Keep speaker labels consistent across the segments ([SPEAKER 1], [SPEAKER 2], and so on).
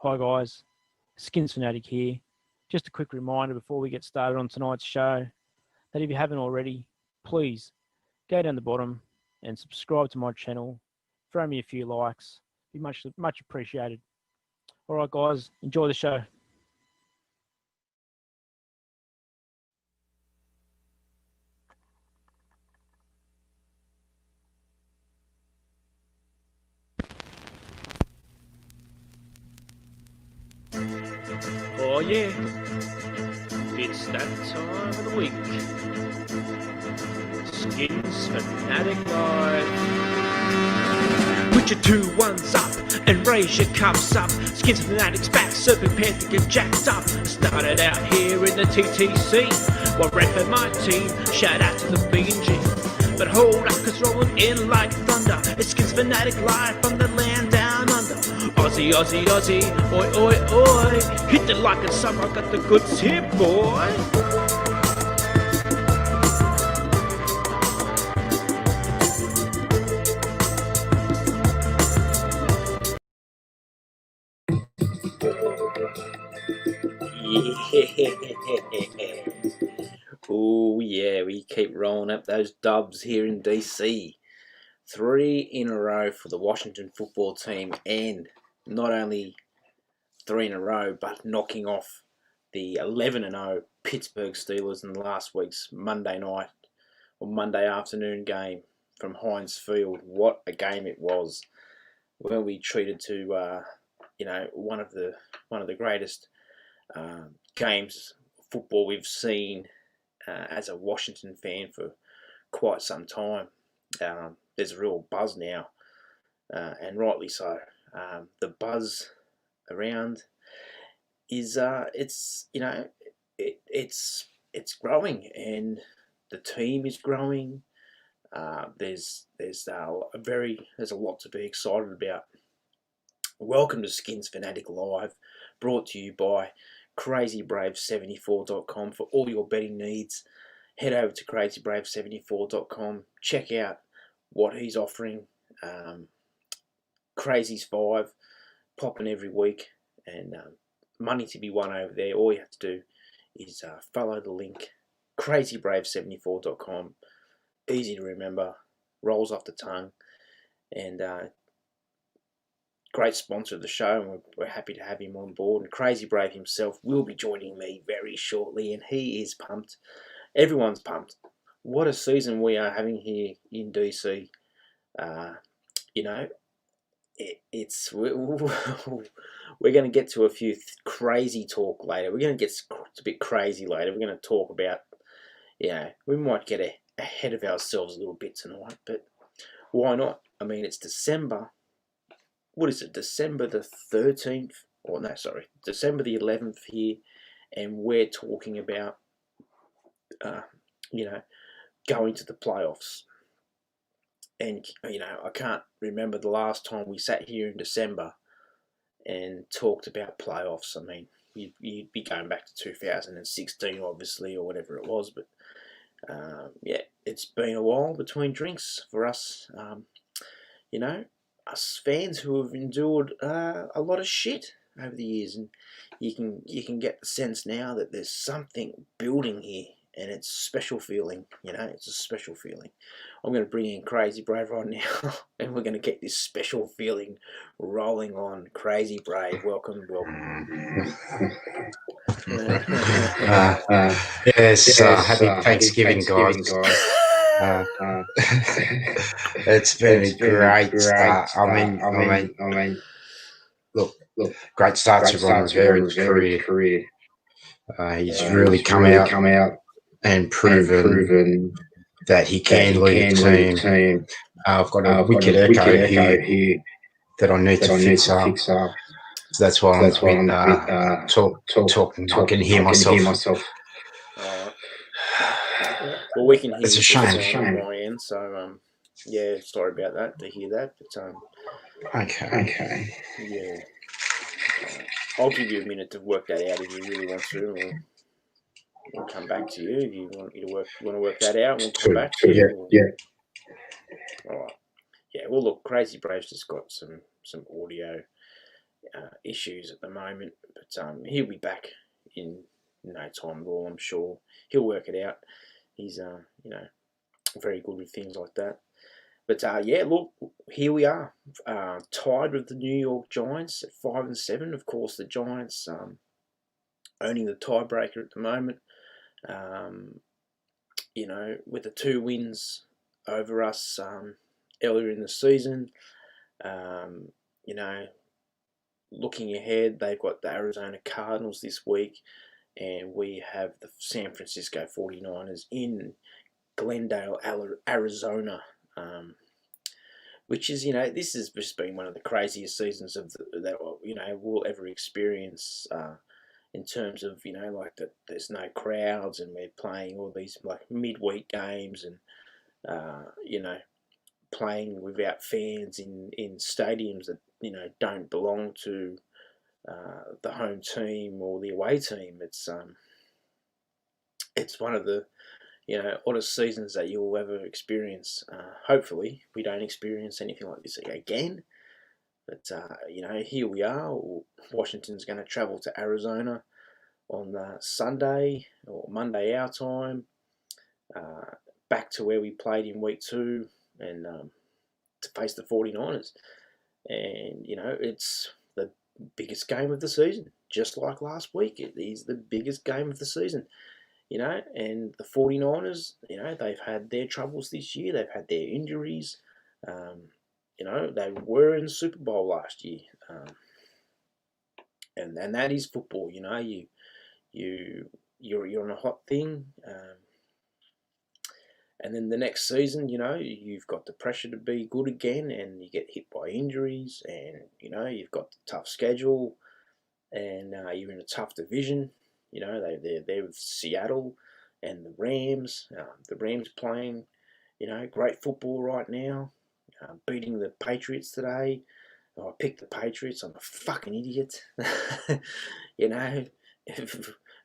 [SPEAKER 1] Hi guys, Skinsfanatic here. Just a quick reminder before we get started on tonight's show that if you haven't already, please go down the bottom and subscribe to my channel. Throw me a few likes. Be much appreciated. All right guys, enjoy the show. Oh yeah, it's that time of the week. Skinsfanatic Live. Put your 2 1s up and raise your cups up. Skinsfanatic's back, so prepared to get jacked up. Started out here in the TTC while repping my team. Shout out to the BG. But hold up, cause rolling in like thunder. It's Skinsfanatic Live from the land down under. Aussie, Aussie, Aussie, oi, oi, oi. Hit it like it's summer, got the goods here, boy. Yeah. Oh yeah, we keep rolling up those dubs here in DC. 3 in a row for the Washington football team, and not only 3 in a row, but knocking off the 11-0 Pittsburgh Steelers in last week's Monday night or Monday afternoon game from Heinz Field. What a game it was! Well, we treated to one of the greatest games of football we've seen as a Washington fan for quite some time. There's a real buzz now, and rightly so. The buzz around is it's growing, and the team is growing. There's a lot to be excited about. Welcome to Skinsfanatic Live, brought to you by CrazyBrave74.com for all your betting needs. Head over to CrazyBrave74.com. Check out what he's offering. Crazy's 5 popping every week, and money to be won over there. All you have to do is follow the link, CrazyBrave74.com. Easy to remember, rolls off the tongue, and great sponsor of the show, and we're happy to have him on board. And Crazy Brave himself will be joining me very shortly, and he is pumped. Everyone's pumped. What a season we are having here in DC. We're going to get to a few crazy talk later. We're going to get a bit crazy later. We're going to talk about, we might get ahead of ourselves a little bit tonight, but why not? I mean, it's December. What is it? December the 13th? Or no, sorry, December the 11th here, and we're talking about, going to the playoffs. And, I can't remember the last time we sat here in December and talked about playoffs. I mean, you'd be going back to 2016, obviously, or whatever it was. But, it's been a while between drinks for us, us fans who have endured a lot of shit over the years. And you can get the sense now that there's something building here. And it's a special feeling, it's a special feeling. I'm going to bring in Crazy Brave right now, and we're going to get this special feeling rolling on. Crazy Brave, welcome.
[SPEAKER 2] Yes, happy Thanksgiving, guys. It's been a great start. I mean, look, great start to Ron Rivera's career. He's really come out and proven that he can lead a team. I've got a wicked echo here that I need to fix up. So that's why I'm talking. I can hear myself.
[SPEAKER 1] Well, we can hear
[SPEAKER 2] it's a shame.
[SPEAKER 1] On my end, so sorry about that, to hear that. But
[SPEAKER 2] okay.
[SPEAKER 1] Yeah, I'll give you a minute to work that out if you really want to. We'll come back to you if you want to work that out. We'll come back to you.
[SPEAKER 2] Yeah.
[SPEAKER 1] All right. Yeah. Well, look, Crazy Brave's just got some audio issues at the moment. But he'll be back in no time at all. I'm sure he'll work it out. He's very good with things like that. But yeah, look, here we are, tied with the New York Giants at 5-7. Of course, the Giants owning the tiebreaker at the moment. With the 2 wins over us earlier in the season. Looking ahead, they've got the Arizona Cardinals this week, and we have the San Francisco 49ers in Glendale, Arizona, which is, this has just been one of the craziest seasons that we'll ever experience in terms of, that there's no crowds and we're playing all these like midweek games and, playing without fans in stadiums that, don't belong to the home team or the away team. It's one of the oddest seasons that you'll ever experience. Hopefully, we don't experience anything like this again. But here we are. Washington's going to travel to Arizona on Sunday or Monday our time, back to where we played in week 2, and to face the 49ers. And it's the biggest game of the season, just like last week. It is the biggest game of the season. And the 49ers, they've had their troubles this year. They've had their injuries. They were in the Super Bowl last year. And that is football, you're on a hot thing. And then the next season, you've got the pressure to be good again, and you get hit by injuries, and, you've got the tough schedule, and you're in a tough division. They're with Seattle and the Rams. The Rams playing, great football right now, beating the Patriots today. I picked the Patriots. I'm a fucking idiot.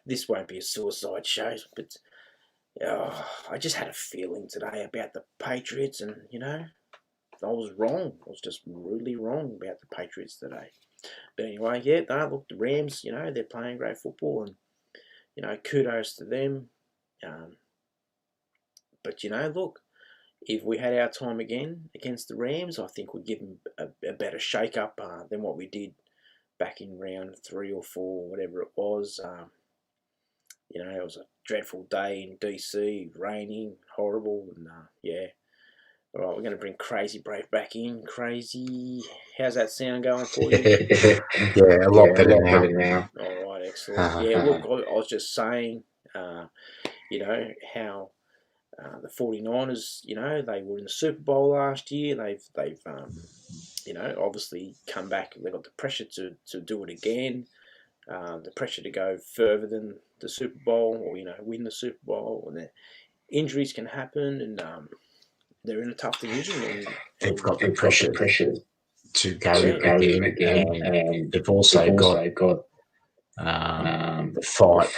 [SPEAKER 1] This won't be a suicide show, but I just had a feeling today about the Patriots, and, I was wrong. I was just rudely wrong about the Patriots today. But anyway, look, the Rams, they're playing great football, and, kudos to them. But, look, if we had our time again against the Rams, I think we'd give them a better shake-up than what we did back in round 3 or 4, whatever it was. It was a dreadful day in DC, raining, horrible, and All right, we're going to bring Crazy Brave back in. Crazy, how's that sound going for you?
[SPEAKER 2] Yeah, a lot better now.
[SPEAKER 1] All right, excellent. Look, I was just saying, how the 49ers, they were in the Super Bowl last year. They've obviously come back. They've got the pressure to do it again. The pressure to go further than the Super Bowl, or win the Super Bowl, and the injuries can happen, and they're in a tough division. And
[SPEAKER 2] they've got the pressure to go again, and they've also got the fight,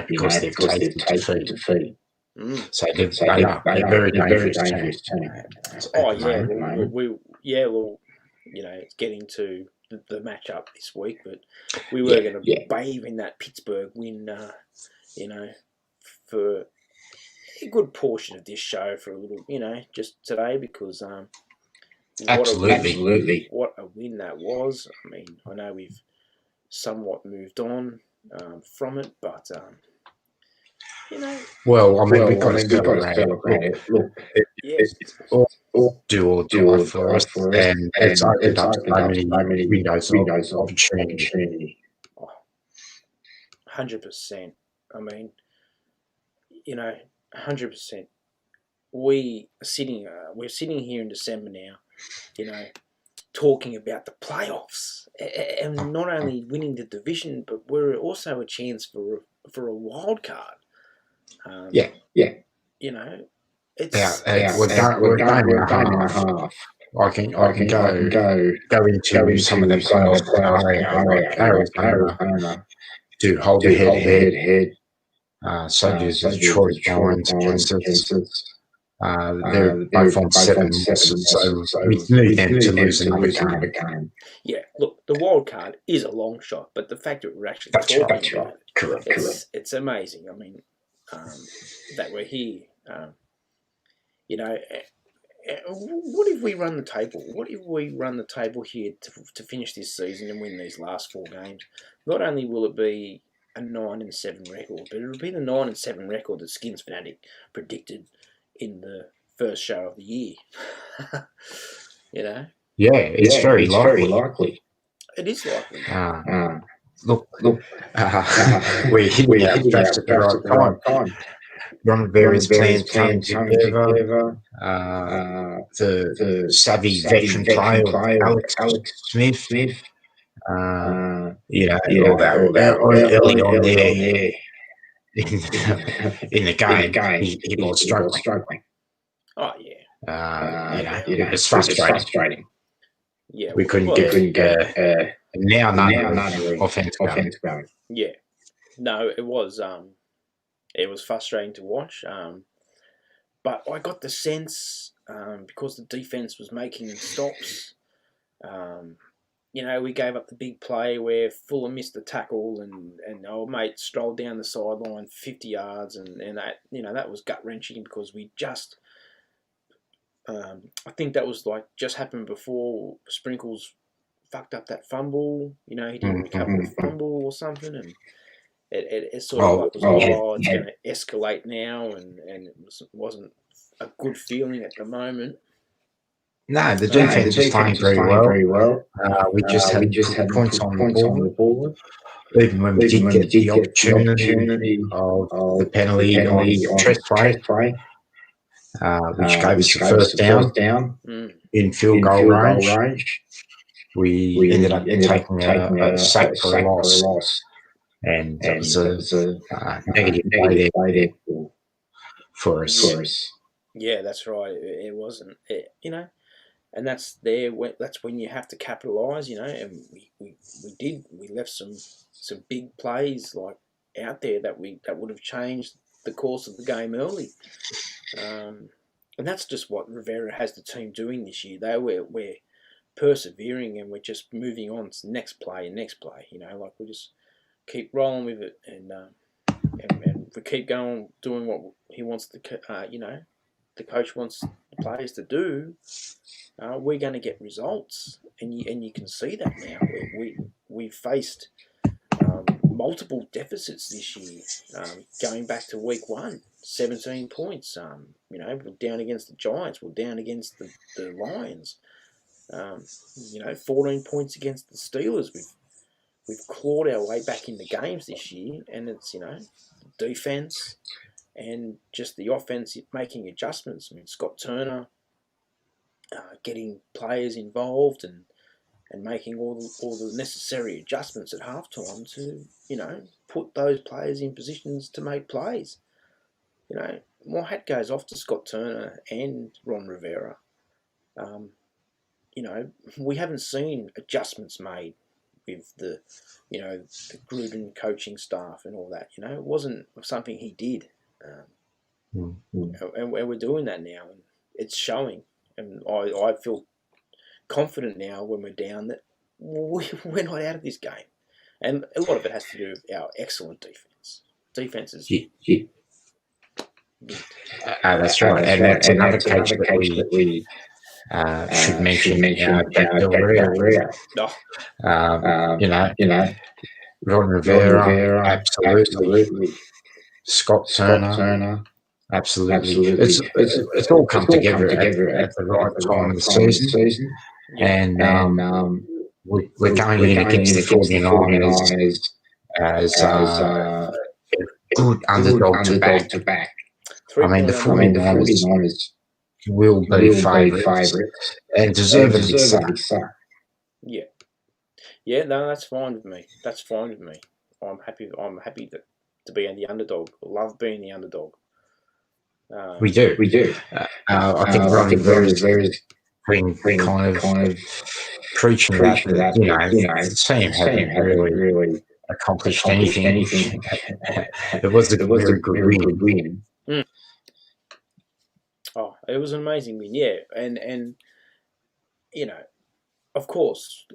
[SPEAKER 2] because they've tasted defeat. So they're very dangerous team.
[SPEAKER 1] It's getting to the matchup this week, but we were going to bathe in that Pittsburgh win, for a good portion of this show for a little, just today, because
[SPEAKER 2] absolutely,
[SPEAKER 1] what a win that was. I mean, I know we've somewhat moved on from it, but
[SPEAKER 2] well, I mean, we've got to celebrate it. Look, it's all do or die for us, and it's opened up so many windows of opportunity.
[SPEAKER 1] 100%. I mean, 100%. We're sitting here in December now, talking about the playoffs, and not only winning the division, but we're also a chance for a wild card.
[SPEAKER 2] We're going in a half. I can go into some of the playoff scenario, Arizona to hold the head. So does the Detroit Lions, Kansas. They're both on 7 losses, so we need them to lose another game.
[SPEAKER 1] Yeah, look, the wild card is a long shot, but the fact that we're actually talking about it, it's amazing. I mean, that we're here. You know, what if we run the table? What if we run the table here to finish this season and win these last 4 games? Not only will it be a 9-7 record, but it'll be the 9-7 record that Skinsfanatic predicted in the first show of the year. You know?
[SPEAKER 2] Yeah, it's very likely.
[SPEAKER 1] It is likely.
[SPEAKER 2] Look, we're hitting our straps at the right time. One of various plans coming together. The savvy veteran player, Alex Smith. Although early on there in the game, he was struggling.
[SPEAKER 1] Oh yeah.
[SPEAKER 2] It was frustrating.
[SPEAKER 1] Yeah,
[SPEAKER 2] we couldn't get now another offense going.
[SPEAKER 1] Yeah, no, it was frustrating to watch. But I got the sense because the defense was making stops. We gave up the big play where Fuller missed the tackle and old mate strolled down the sideline 50 yards and that that was gut wrenching because we just. I think that was just happened before Sprinkles fucked up that fumble. He didn't recover the fumble or something, and it sort of it's going to escalate now, and it wasn't a good feeling at the moment.
[SPEAKER 2] No, the defense is playing very well. We just had points on the board. Even when we did get the opportunity of the penalty on Tress play, which gave us the first down in field goal range. We ended up taking a sack for a loss. And it was a negative play there for us.
[SPEAKER 1] Yeah, that's right. It wasn't, and that's when you have to capitalise, and we did. We left some big plays out there that would have changed the course of the game early. And that's just what Rivera has the team doing this year. We're persevering and we're just moving on to next play. We just keep rolling with it and we keep going doing what he wants the coach wants the players to do. We're going to get results, and you can see that now. We've faced multiple deficits this year. Going back to week 1, 17 points. We're down against the Giants. We're down against the Lions. 14 points against the Steelers. We've clawed our way back in the games this year, and it's defense and just the offense making adjustments. I mean, Scott Turner getting players involved and making all the necessary adjustments at halftime to put those players in positions to make plays. My hat goes off to Scott Turner and Ron Rivera. We haven't seen adjustments made with the Gruden coaching staff and all that. It wasn't something he did. And we're doing that now, and it's showing. And I feel confident now when we're down that we're not out of this game. And a lot of it has to do with our excellent defense. Defense is...
[SPEAKER 2] that's right. And that's another coach that we should mention. Jack Del Rio. Ron Rivera, absolutely. Scott Turner, absolutely. It's all come together at the right time of the season. And we're going in against the 49ers as a good underdog to back. I mean, the 49ers will be favourites and deservedly so.
[SPEAKER 1] Yeah. Yeah, no, that's fine with me. I'm happy to be the underdog. I love being the underdog.
[SPEAKER 2] We do. I think Ron Rivera's been kind of preaching that the team haven't really accomplished anything. It was a very good win.
[SPEAKER 1] Oh, it was an amazing win, yeah. And of course,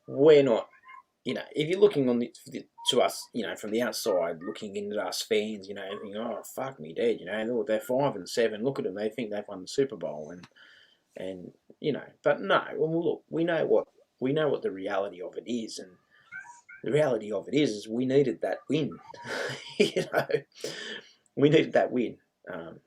[SPEAKER 1] we're not. If you're looking to us, from the outside, looking into us fans, thinking, oh fuck me dead, look, they're 5-7. Look at them, they think they've won the Super Bowl, and but no. Well, look, we know what the reality of it is, and the reality of it is we needed that win. We needed that win.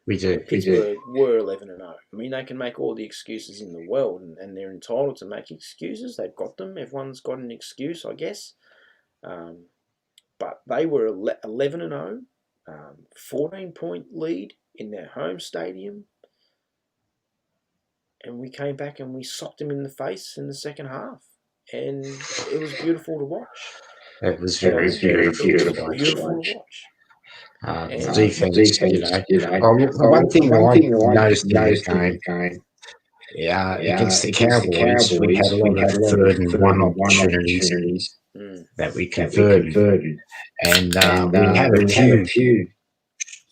[SPEAKER 2] We do.
[SPEAKER 1] Pittsburgh were 11-0. I mean, they can make all the excuses in the world, and they're entitled to make excuses. They've got them. Everyone's got an excuse, I guess. But they were 11-0, 14-point lead in their home stadium, and we came back and we socked them in the face in the second half, and it was beautiful to watch.
[SPEAKER 2] It was very, very beautiful to watch. The defense, the one thing I noticed in the game, against the Cowboys, we had a lot of 3rd and 1 opportunities that we converted, and we had a few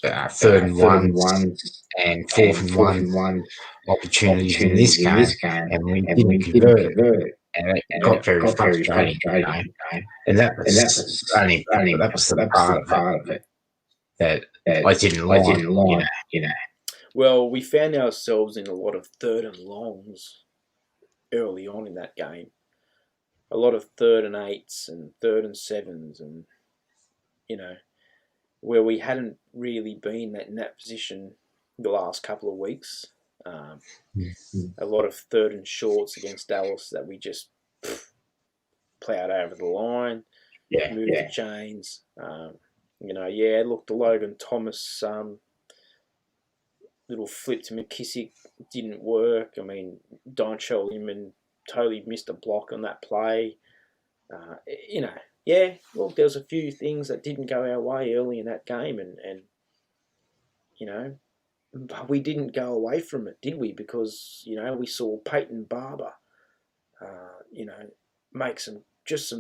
[SPEAKER 2] 3rd and 1s and 4th and 1 opportunities in this game, and we didn't convert. And it got very frustrating, and that was the part of it that I didn't like,
[SPEAKER 1] Well, we found ourselves in a lot of 3rd and longs early on in that game. A lot of 3rd and 8s and 3rd and 7s, and where we hadn't really been in that position the last couple of weeks. A lot of 3rd and shorts against Dallas that we just plowed over the line, moved the chains. Look, the Logan Thomas little flip to McKissick didn't work. I mean, Donchell Inman totally missed a block on that play. Look, there was a few things that didn't go our way early in that game, and but we didn't go away from it, did we? Because we saw Peyton Barber, make some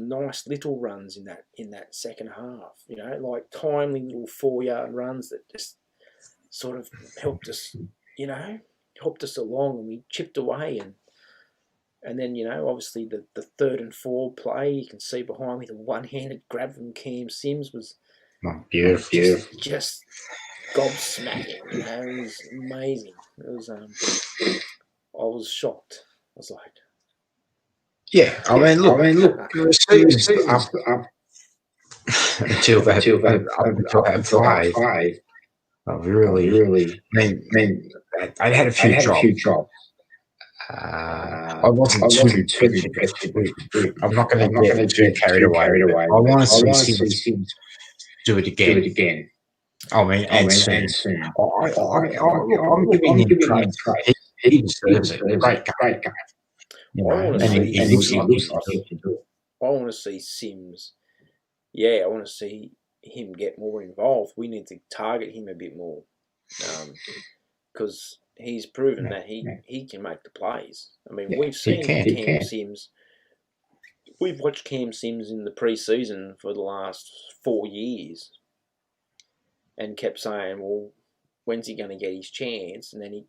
[SPEAKER 1] nice little runs in that second half. Like timely little 4-yard runs that just sort of helped us along, and we chipped away, and then obviously the 3rd and 4 play, you can see behind me the one-handed grab from Cam Sims was
[SPEAKER 2] beautiful,
[SPEAKER 1] just gobsmacking. It was amazing. It was I was shocked. I was like,
[SPEAKER 2] look, the receivers up until that play. Really. I mean, I had a few drops. I wasn't too impressed. I'm not going to get too carried away. I want to see Sims do it again. I mean, and soon. I'm giving him praise. He deserves it. Great game. He looks like he can do it.
[SPEAKER 1] I want to see Sims. I want to see him get more involved. We need to target him a bit more, because he's proven that he can make the plays. I mean, we've seen Cam Sims. We've watched Cam Sims in the pre-season for the last 4 years, and kept saying, well, when's he going to get his chance? And then he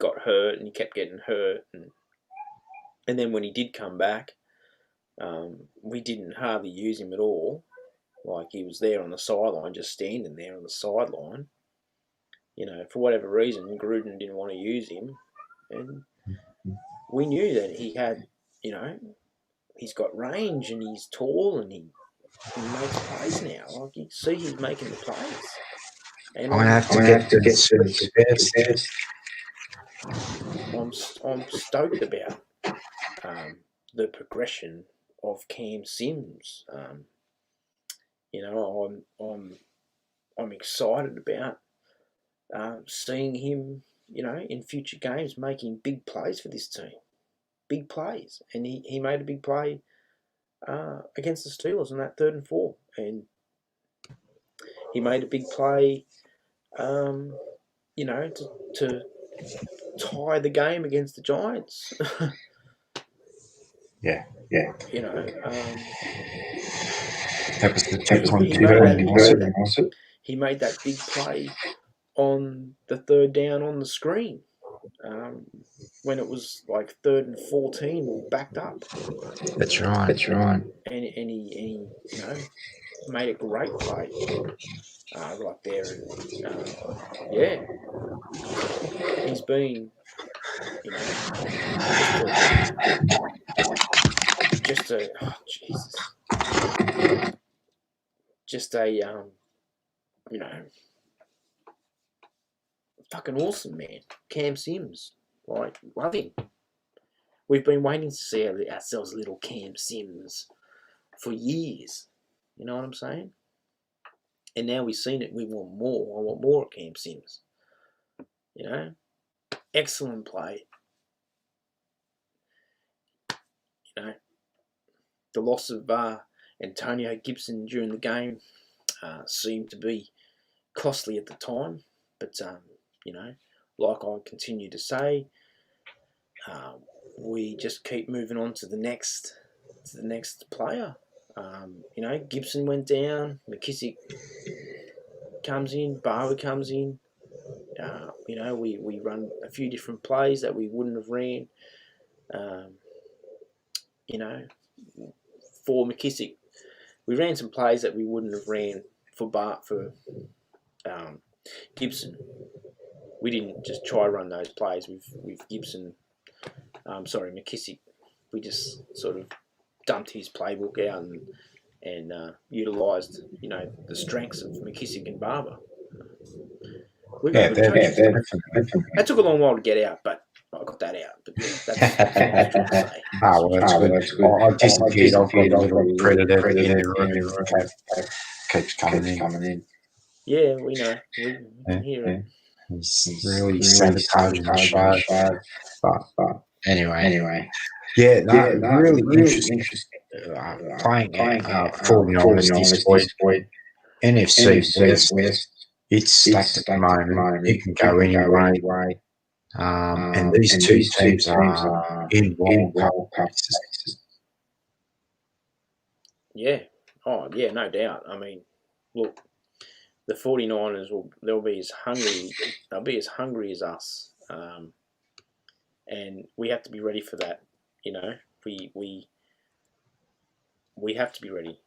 [SPEAKER 1] got hurt, and he kept getting hurt, and then when he did come back, we didn't hardly use him at all. Like, he was there on the sideline, just standing there on the sideline. For whatever reason, Gruden didn't want to use him, and we knew that he had, he's got range, and he's tall, and he makes plays now. Like, you see, he's making the plays. And
[SPEAKER 2] I'm going to have to get the best.
[SPEAKER 1] I'm stoked about the progression of Cam Sims. I'm excited about seeing him, in future games making big plays for this team. Big plays. And he made a big play against the Steelers on that 3rd and 4. And he made a big play, to tie the game against the Giants.
[SPEAKER 2] Yeah. That was the 2.2.
[SPEAKER 1] He made that big play on the 3rd down on the screen. when it was like 3rd and 14, backed up.
[SPEAKER 2] That's right.
[SPEAKER 1] And he made a great play right there. And yeah, he's been, just a oh, Jesus, just a fucking awesome man, Cam Sims. Like, love him. We've been waiting to see ourselves a little Cam Sims for years. You know what I'm saying? And now we've seen it. We want more. I want more of Cam Sims. Excellent play. The loss of Antonio Gibson during the game seemed to be costly at the time, but like I continue to say, we just keep moving on to the next player. Gibson went down, McKissick comes in, Barber comes in. We run a few different plays that we wouldn't have ran. For McKissick, we ran some plays that we wouldn't have ran for Gibson. We didn't just try run those plays with Gibson. McKissick. We just sort of dumped his playbook out and utilised the strengths of McKissick and Barber. That took a long while to get out, but I got that out. But yeah, that's what I was trying to say.
[SPEAKER 2] That's good. I disappeared. I've got a little predator in the room. Keeps coming in.
[SPEAKER 1] Yeah, we know. We can hear it.
[SPEAKER 2] He's really sabotaging the show. But anyway. Yeah, really interesting. Playing 49ers this week. NFC West. It's stacked at the moment. It can go any way. And these two teams are in World Cup races.
[SPEAKER 1] Yeah. Oh, yeah, no doubt. I mean, look, the 49ers they'll be as hungry as us. And we have to be ready for that. We have to be ready.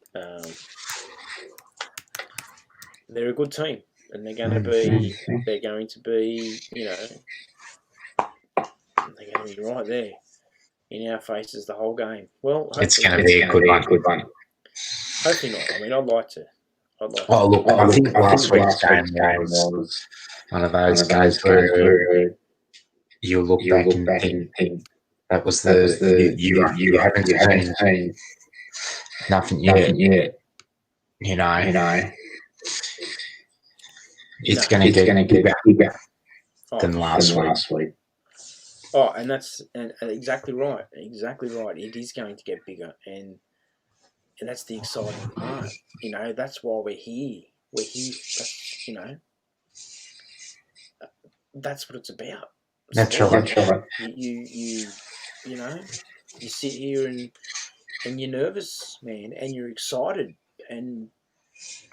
[SPEAKER 1] They're a good team, and they're going to be they're going to be right there in our faces the whole game. Well,
[SPEAKER 2] it's going to be a good one.
[SPEAKER 1] Hopefully not. I mean, I'd like to.
[SPEAKER 2] I think last week's game was one of those games where you look back and think that was you haven't seen nothing yet. It's going to get bigger than last week.
[SPEAKER 1] Oh, and that's exactly right. Exactly right. It is going to get bigger, and that's the exciting part. That's why we're here. We're here. That's what it's about.
[SPEAKER 2] That's right.
[SPEAKER 1] You sit here and you're nervous, man, and you're excited, and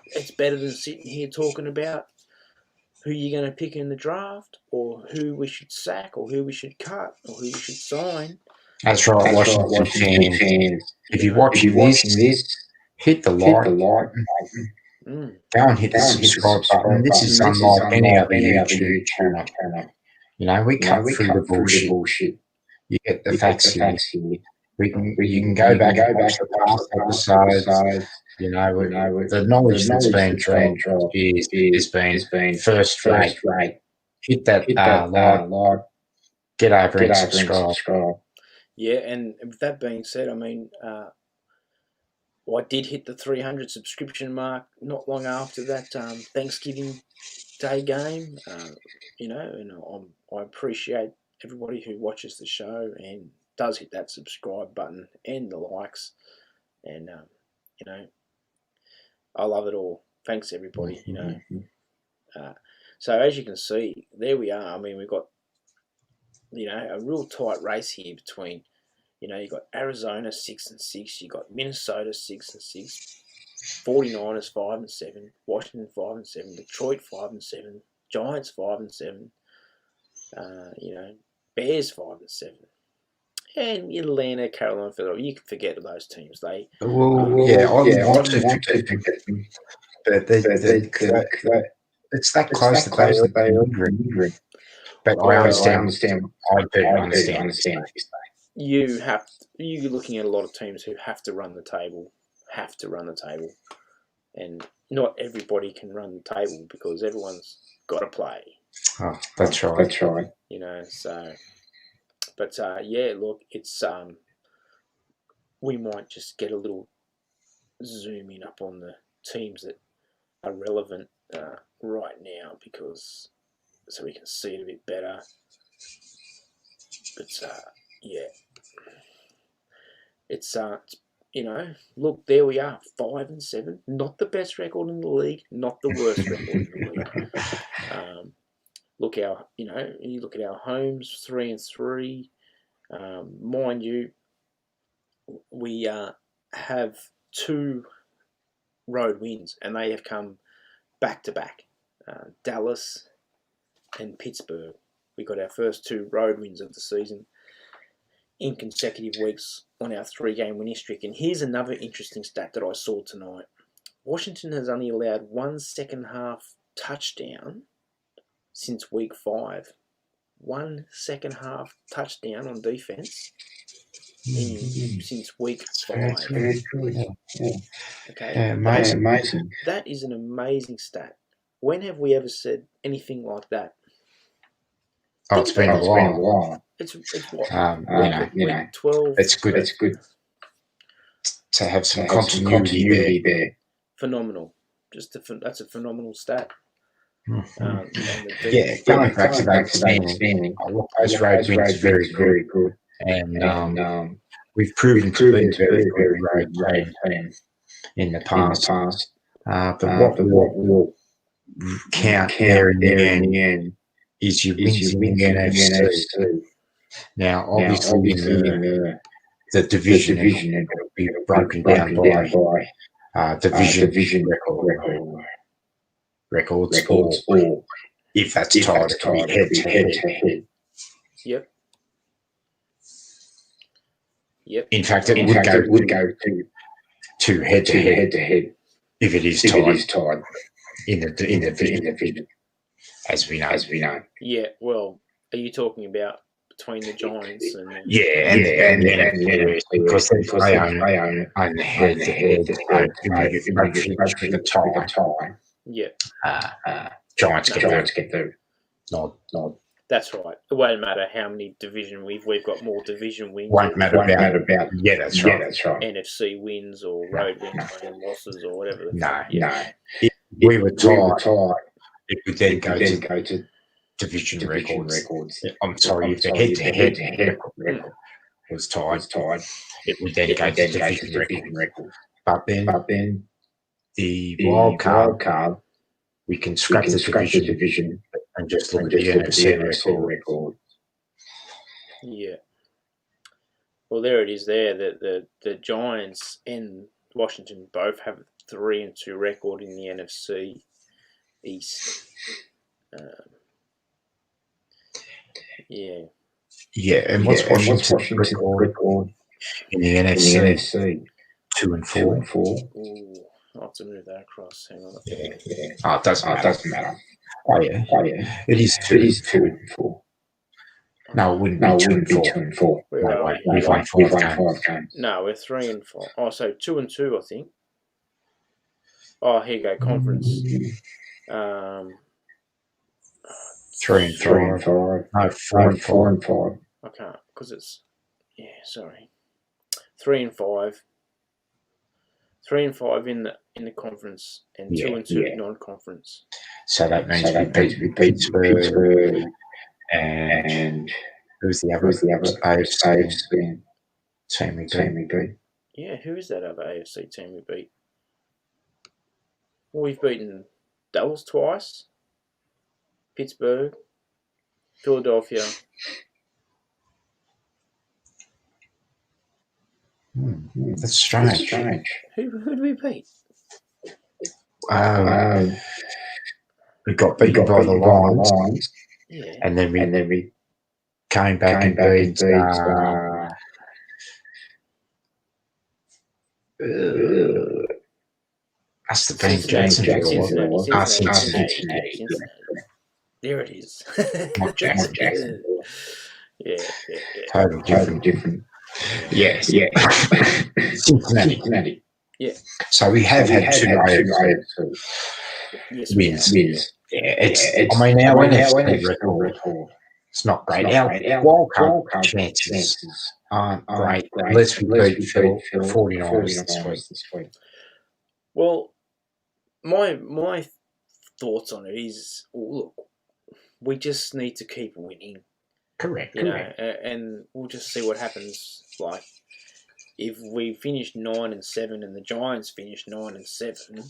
[SPEAKER 1] it's better than sitting here talking about who you're going to pick in the draft, or who we should sack, or who we should cut, or who we should sign.
[SPEAKER 2] That's right, Washington fans. If you're watching this, hit the like button. Go and hit the subscribe button. This is unlike any other YouTube channel. We cut through the bullshit. You get the facts here. You can go back and watch the past episodes. The knowledge that's been dropped has been first rate. Hit that like, get over and subscribe.
[SPEAKER 1] Yeah, and with that being said, I mean, I did hit the 300 subscription mark not long after that Thanksgiving Day game. And I appreciate everybody who watches the show and does hit that subscribe button and the likes, and I love it all. Thanks everybody. So as you can see, there we are. I mean, we've got a real tight race here between you've got Arizona 6-6, you've got Minnesota 6-6, 49ers 5-7, Washington 5-7, Detroit 5-7, Giants 5-7. Bears 5-7. And Atlanta, Carolina, Philadelphia, you can forget those teams. I
[SPEAKER 2] want to forget them, but it's that close that they are injured. But I understand. I do understand.
[SPEAKER 1] You're looking at a lot of teams who have to run the table, and not everybody can run the table because everyone's got to play.
[SPEAKER 2] Oh, that's right.
[SPEAKER 1] You know, so, but yeah, look, it's we might just get a little zoom in up on the teams that are relevant right now because so we can see it a bit better. But yeah, it's look, there we are, 5-7. Not the best record in the league, not the worst record in the league. You look at our homes, 3-3. Mind you, we have 2 road wins, and they have come back to back. Dallas and Pittsburgh. We got our first 2 road wins of the season in consecutive weeks on our 3-game winning streak. And here's another interesting stat that I saw tonight. Washington has only allowed 1 second half touchdown since week 5. 1 second half touchdown on defense since week 5. Okay,
[SPEAKER 2] amazing.
[SPEAKER 1] That is an amazing stat. When have we ever said anything like that?
[SPEAKER 2] Oh, it's been a while.
[SPEAKER 1] It's what?
[SPEAKER 2] 12. It's good to have some continuity there.
[SPEAKER 1] Phenomenal. That's a phenomenal stat.
[SPEAKER 2] Mm-hmm. Going back to that standing, those road wins are very good. And we've proven to be a very good road team in the past. But what will count there in the end is your wins in the NFC. Now, obviously, the division will be broken down by division records, or if that's tied, it can be head-to-head.
[SPEAKER 1] Yep.
[SPEAKER 2] In fact, it would go to head-to-head if it is tied in the division, as we know.
[SPEAKER 1] Yeah. Well, are you talking about between the Giants and
[SPEAKER 2] and because they own the head-to-head for the tie.
[SPEAKER 1] Yeah.
[SPEAKER 2] Giants get the nod.
[SPEAKER 1] That's right. It won't matter how many division we've got more division wins.
[SPEAKER 2] Won't matter about that's right.
[SPEAKER 1] NFC wins or road wins and losses or whatever.
[SPEAKER 2] No. If we were tied, it would then go to division records. I'm sorry, if the head-to-head record was tied, it would then go to division records. But then the wild card, we can scrap the division and just look at the NFC record.
[SPEAKER 1] Yeah. Well, there it is. There, the Giants and Washington both have a 3-2 record in the NFC East.
[SPEAKER 2] Yeah, and what's Washington's record in the NFC? 2-4.
[SPEAKER 1] Ooh, I'll have to move that across. Hang on.
[SPEAKER 2] Yeah. Oh, it doesn't matter. Oh yeah. It is 2-4. No, it wouldn't be 2-4. No, we've won 5 games.
[SPEAKER 1] No, we're 3-4. Oh, so 2-2, I think. Oh, here you go, conference.
[SPEAKER 2] 3-5. No, 4-5.
[SPEAKER 1] I can't because it's sorry. 3-5. 3-5 in the conference and 2-2 non-conference.
[SPEAKER 2] So that means we beat Pittsburgh and who's the other AFC team we beat?
[SPEAKER 1] Yeah, who is that other AFC team we beat? Well, we've beaten Dallas twice, Pittsburgh, Philadelphia.
[SPEAKER 2] That's strange.
[SPEAKER 1] Who did we beat?
[SPEAKER 2] We got beaten by the Lions, and then we came back and beat must have been Jacksonville.
[SPEAKER 1] Cincinnati. There it is.
[SPEAKER 2] Not Jacksonville.
[SPEAKER 1] Yeah.
[SPEAKER 2] Totally different. Yes. Cincinnati.
[SPEAKER 1] Yeah.
[SPEAKER 2] So we have had two AFC wins. Yeah, it's. I mean, our NFC record. It's not great. Our wildcard chances aren't great unless we beat the 49ers this week.
[SPEAKER 1] Well, my thoughts on it is, look, we just need to keep winning.
[SPEAKER 2] Correct.
[SPEAKER 1] And we'll just see what happens. Like, if we finish 9-7 and the Giants finish 9-7,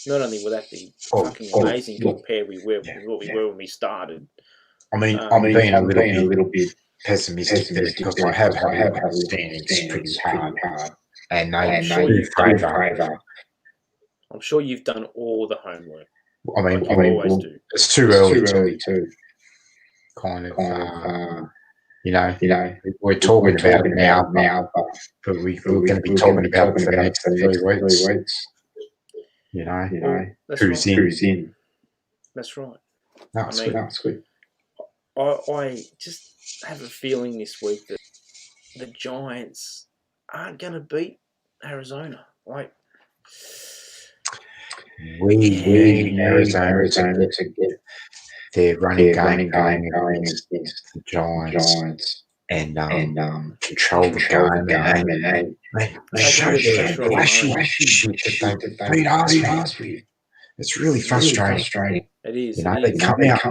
[SPEAKER 1] not only will that be fucking amazing compared with what we were when we started.
[SPEAKER 2] I mean, I'm being a little bit pessimistic there because I have had standings pretty hard, and they do favour.
[SPEAKER 1] I'm sure you've done all the homework.
[SPEAKER 2] I mean,
[SPEAKER 1] always do.
[SPEAKER 2] It's too early to kind of we're talking about it now, but we're going to be talking about it for the next 3 weeks. Who's in?
[SPEAKER 1] That's right.
[SPEAKER 2] That's good.
[SPEAKER 1] I just have a feeling this week that the Giants aren't going to beat Arizona. Like,
[SPEAKER 2] we need Arizona to get their running game going against the Giants and control the game and show their flashy that they beat us with. It's really frustrating.
[SPEAKER 1] It is.
[SPEAKER 2] They come out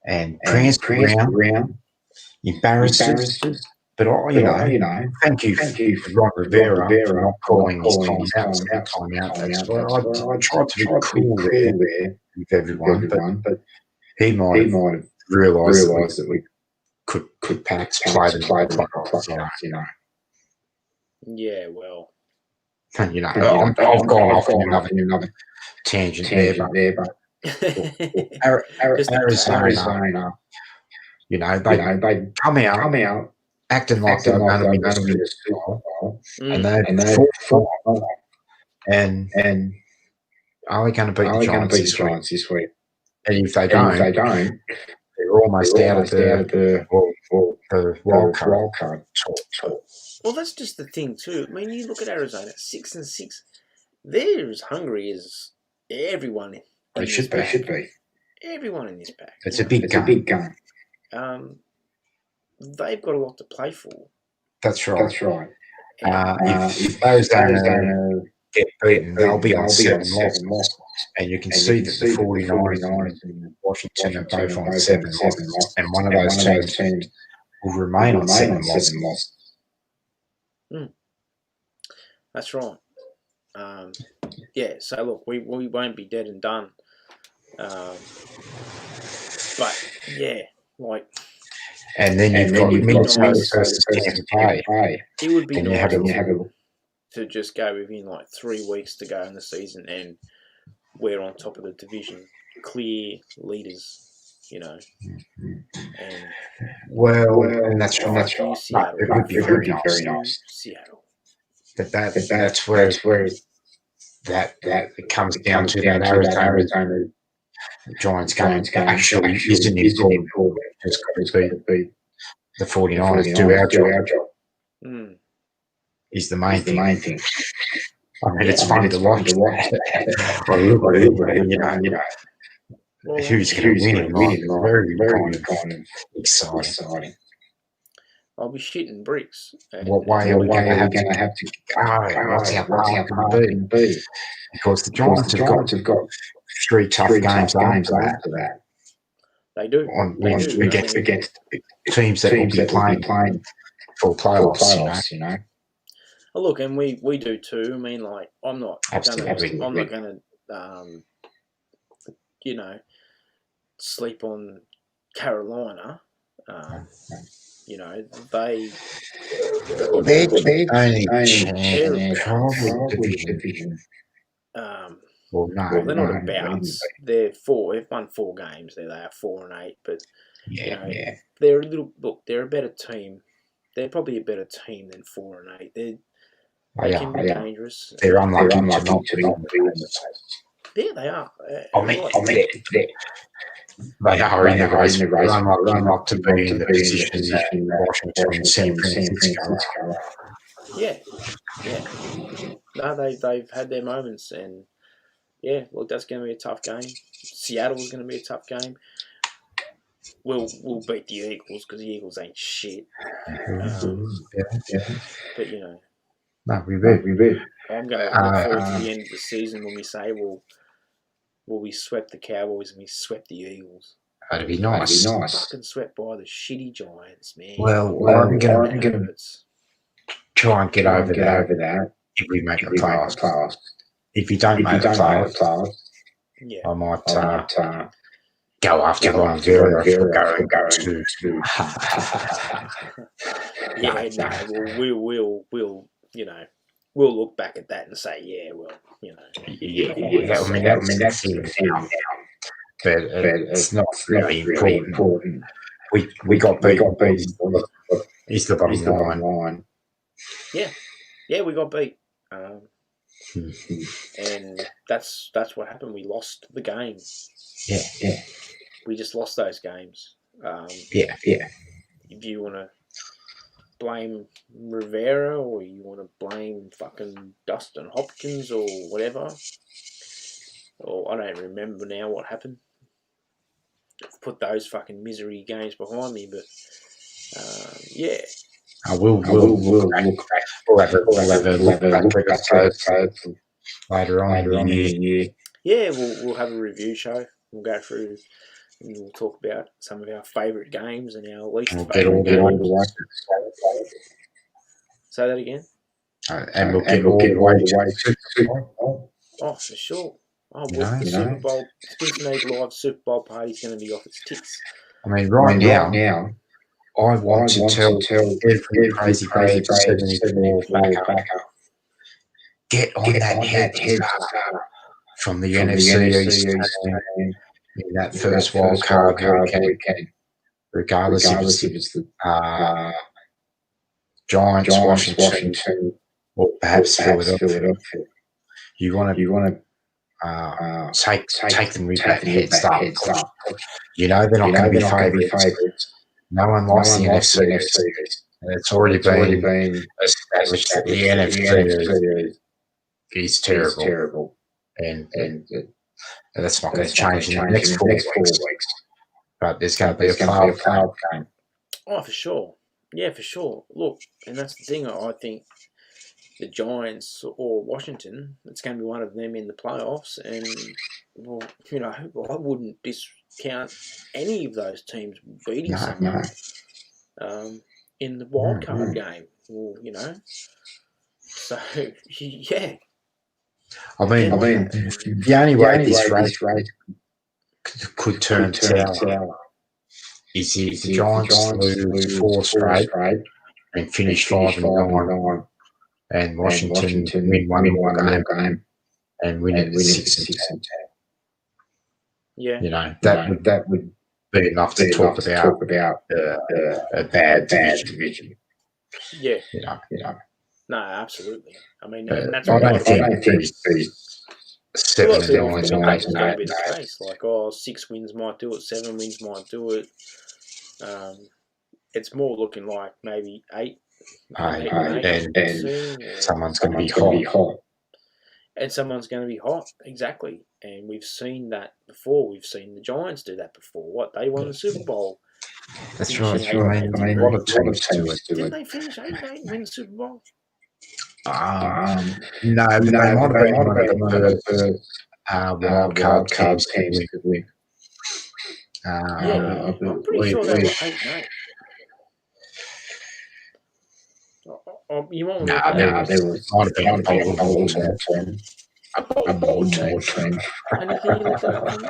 [SPEAKER 2] and prance around, embarrass us. But thank you for Ron Rivera for not calling his timeout. I tried to be cool there with everyone, but he might have realised that we could perhaps play the playoffs.
[SPEAKER 1] Yeah, well.
[SPEAKER 2] I've gone off in another tangent there, but Arizona, they come out acting like they're going to be the Super Bowl, and they fought, and are they going to beat the Giants this week? And if they don't, they're almost out of the wild card talk.
[SPEAKER 1] Well, that's just the thing too. I mean, you look at Arizona, 6-6. They're as hungry as everyone.
[SPEAKER 2] They should be.
[SPEAKER 1] Everyone in this pack.
[SPEAKER 2] It's a big game.
[SPEAKER 1] They've got a lot to play for.
[SPEAKER 2] That's right. If Arizona get beaten, they'll be on 7 losses. And you can see that the 49ers and Washington are both on 7 losses. And one of those teams will remain on 7 losses.
[SPEAKER 1] That's right. So look, we won't be dead and done. But yeah, like.
[SPEAKER 2] And then you've got Minnesota versus Tampa Bay.
[SPEAKER 1] It would be nice to just go within like 3 weeks to go in the season, and we're on top of the division, clear leaders, And
[SPEAKER 2] and that's right.
[SPEAKER 1] Seattle.
[SPEAKER 2] It would be very nice.
[SPEAKER 1] Seattle.
[SPEAKER 2] But that's where it comes down to that Arizona Giants game actually isn't important. It's got to be the 49ers do our job. Is the main thing. I mean, it's fun to watch. Who's going to win? Very kind of exciting.
[SPEAKER 1] I'll be shitting bricks.
[SPEAKER 2] What way are we going to have to go? What's our path going to be? Because the Giants have got 3 tough games after that.
[SPEAKER 1] They do.
[SPEAKER 2] Against teams that will be playing for playoffs,
[SPEAKER 1] Oh, look, and we do too. I mean, like, I'm not going to, sleep on Carolina. They're
[SPEAKER 2] division.
[SPEAKER 1] They're not about. They've won 4 games. They are 4-8, but they're a little look. They're a better team. They're probably a better team than 4-8. They can be dangerous.
[SPEAKER 2] They're unlucky to be in the race.
[SPEAKER 1] Yeah, they are.
[SPEAKER 2] They are in the race. They're unlucky not to be in the position that Washington, San Francisco.
[SPEAKER 1] Yeah. No, they've had their moments, and yeah, look, that's going to be a tough game. Seattle's going to be a tough game. We'll beat the Eagles because the Eagles ain't shit. But you know,
[SPEAKER 2] no, we will.
[SPEAKER 1] I'm going to look forward to the end of the season when we say, well, we swept the Cowboys and we swept the Eagles.
[SPEAKER 2] That'd be nice.
[SPEAKER 1] Fucking swept by the shitty Giants, man.
[SPEAKER 2] Well, I'm going to try and get over that if we make the playoffs. If you don't make the playoffs, I might go after Ron Vera for going to.
[SPEAKER 1] Yeah, no, we'll we'll look back at that and say, yeah, well,
[SPEAKER 2] I mean, that's the now. But it's not really important. We got beat. Is the bottom line.
[SPEAKER 1] Yeah, we got beat. And that's what happened. We lost the game.
[SPEAKER 2] Yeah.
[SPEAKER 1] We just lost those games.
[SPEAKER 2] Yeah.
[SPEAKER 1] If you want to blame Rivera or you want to blame fucking Dustin Hopkins or whatever, or I don't remember now what happened. I've put those fucking misery games behind me, but yeah.
[SPEAKER 2] We'll have a look later on in the year.
[SPEAKER 1] Yeah, we'll have a review show. We'll go through and we'll talk about some of our favourite games and our least favourite games. Say that again.
[SPEAKER 2] And we'll get all the way to
[SPEAKER 1] Oh, for sure. Oh, well, the Super Bowl, Skinsfanatic Live Super Bowl party is going to be off its tits.
[SPEAKER 2] I mean, right now, I want to tell every crazy 74 backer, get on that head start from the NFC East in that first wild card weekend, regardless if it's the Giants, Washington, or perhaps Philadelphia. You want to take them with that head start. You know they're not going to be favourites. No one likes the NFC. It's already been established that the NFC is terrible. And that's not going to change in the next 4 weeks. But there's going to be a playoff game.
[SPEAKER 1] Oh, for sure. Yeah, for sure. Look, and that's the thing. I think the Giants or Washington, it's going to be one of them in the playoffs. And, well, I wouldn't discount any of those teams beating someone in the wild card game. Well, So, yeah.
[SPEAKER 2] I mean, the only way this race could turn sour is if the Giants lose 4 straight and finish 5-9, and Washington win one more game and win it 6-10.
[SPEAKER 1] Yeah,
[SPEAKER 2] that would be enough to talk about a bad division.
[SPEAKER 1] Yeah, No, absolutely. I mean, and that's
[SPEAKER 2] I don't think these 7 and 9
[SPEAKER 1] is going to be the case. Like, 6 wins might do it, 7 wins might do it. It's more looking like maybe 8.
[SPEAKER 2] And someone's going to be hot.
[SPEAKER 1] And someone's going to be hot, exactly. And we've seen that before. We've seen the Giants do that before. What, they won the Super Bowl?
[SPEAKER 2] That's right. I mean, a lot of teams do it.
[SPEAKER 1] Didn't they finish 8-8 and win the Super Bowl?
[SPEAKER 2] No, they might have been one of the wild card teams could win.
[SPEAKER 1] I'm pretty sure they were 8-8. You want
[SPEAKER 2] there might have been a bold team.
[SPEAKER 1] Can you look that up for me?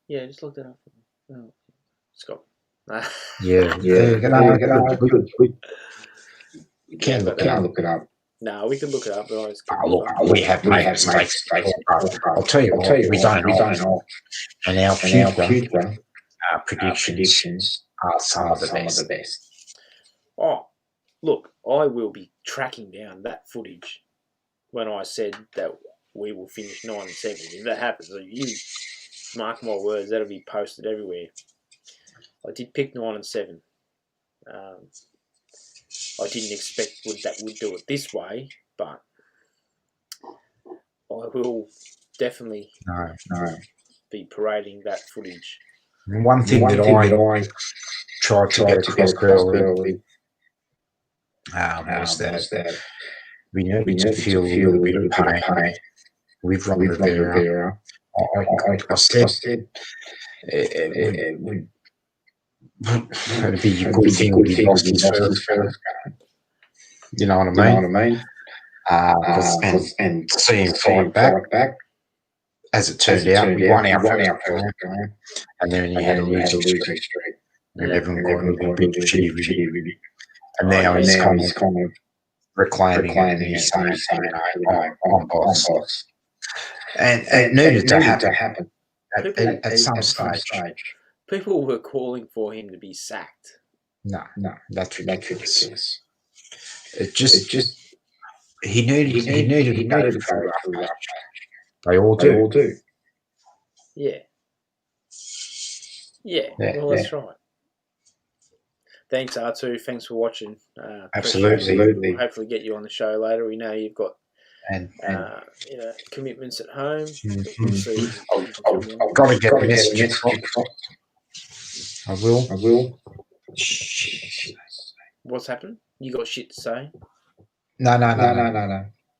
[SPEAKER 1] Yeah, just look that up for me. Scott.
[SPEAKER 2] Yeah. We can look it up.
[SPEAKER 1] No, we can look it up. But
[SPEAKER 2] we have mistakes. I'll tell you what, we don't know. And our future predictions are some of the best.
[SPEAKER 1] Oh, look, I will be tracking down that footage when I said that we will finish 9-7. If that happens, you mark my words, that'll be posted everywhere. I did pick 9-7. I didn't expect that would do it this way, but I will definitely be parading that footage.
[SPEAKER 2] One thing that I tried to get across early was that we need to feel a little bit of pain with Ron Rivera. I said it would be a good thing if he lost his first game. You know what I mean? And see him fight back. As it turned out, we won our first game, and then he had a losing streak. And everyone got a little bit shitty with him. And now he's kind of reclaiming it, and he's saying, I'm boss. And it needed to happen at some stage.
[SPEAKER 1] People were calling for him to be sacked.
[SPEAKER 2] No, that's ridiculous. It just he needed to go through that stage. They all do.
[SPEAKER 1] Yeah. Well, that's right. Thanks, R2. Thanks for watching.
[SPEAKER 2] Absolutely.
[SPEAKER 1] We'll hopefully get you on the show later. We know you've got commitments at home.
[SPEAKER 2] Mm-hmm. I've got to get a message across. I will.
[SPEAKER 1] What's happened? You got shit to say?
[SPEAKER 2] No.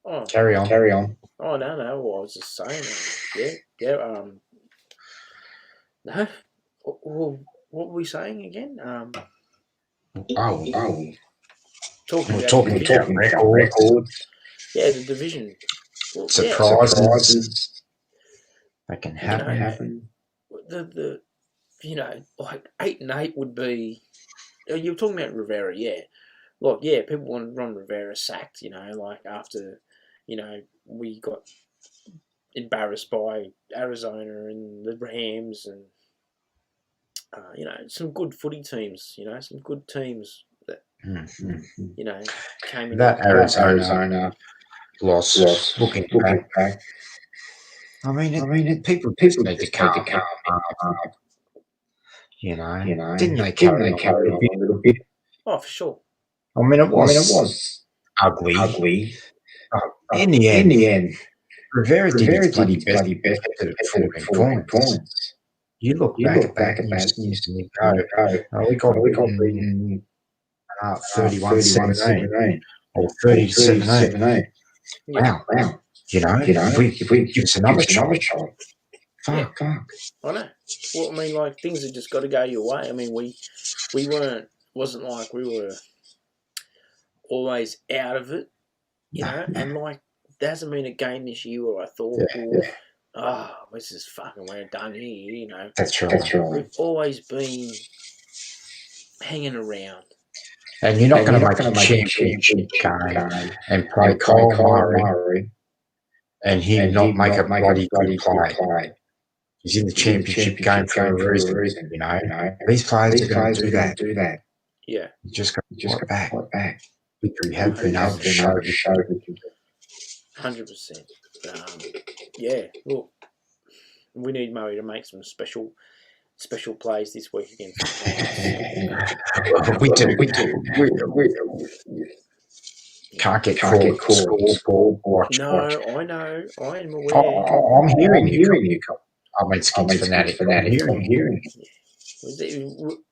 [SPEAKER 1] Oh,
[SPEAKER 2] carry on.
[SPEAKER 1] Oh no. Well, I was just saying. No. Well, what were we saying again?
[SPEAKER 2] Talking about records.
[SPEAKER 1] Yeah, the division. Well,
[SPEAKER 2] surprises. That can happen.
[SPEAKER 1] The like 8-8 would be. You were talking about Rivera, yeah. Like, yeah, people want Ron Rivera sacked. Like after, we got embarrassed by Arizona and the Rams and. Some good footy teams, some good teams that, came in.
[SPEAKER 2] That Arizona loss, looking back. I mean, people need to calm up. Didn't they carry on a little bit?
[SPEAKER 1] Oh, for sure.
[SPEAKER 2] I mean, it was ugly. In the end, Rivera did his bloody best at 14 points. You look back at that and you go, we got beaten 31-17 or 30-17. Wow. If we give us another shot. Fuck.
[SPEAKER 1] I know. Well, I mean, like, things have just got to go your way. I mean, wasn't like we were always out of it, and like, there hasn't been a game this year where I thought, this is fucking, we're done here,
[SPEAKER 2] That's right.
[SPEAKER 1] We've always been hanging around.
[SPEAKER 2] And you're not going to make a championship game and play Kyle Murray and he not make a bloody good play. He's in the championship game for a reason, These players are going to do that.
[SPEAKER 1] Yeah.
[SPEAKER 2] You just got to get back. We have been able to show.
[SPEAKER 1] 100%. Look, we need Murray to make some special plays this week against
[SPEAKER 2] we do. Can't get called. Watch.
[SPEAKER 1] I know. I am aware.
[SPEAKER 2] I'm hearing you. I mean, Skinsfanatic. I'm hearing
[SPEAKER 1] you.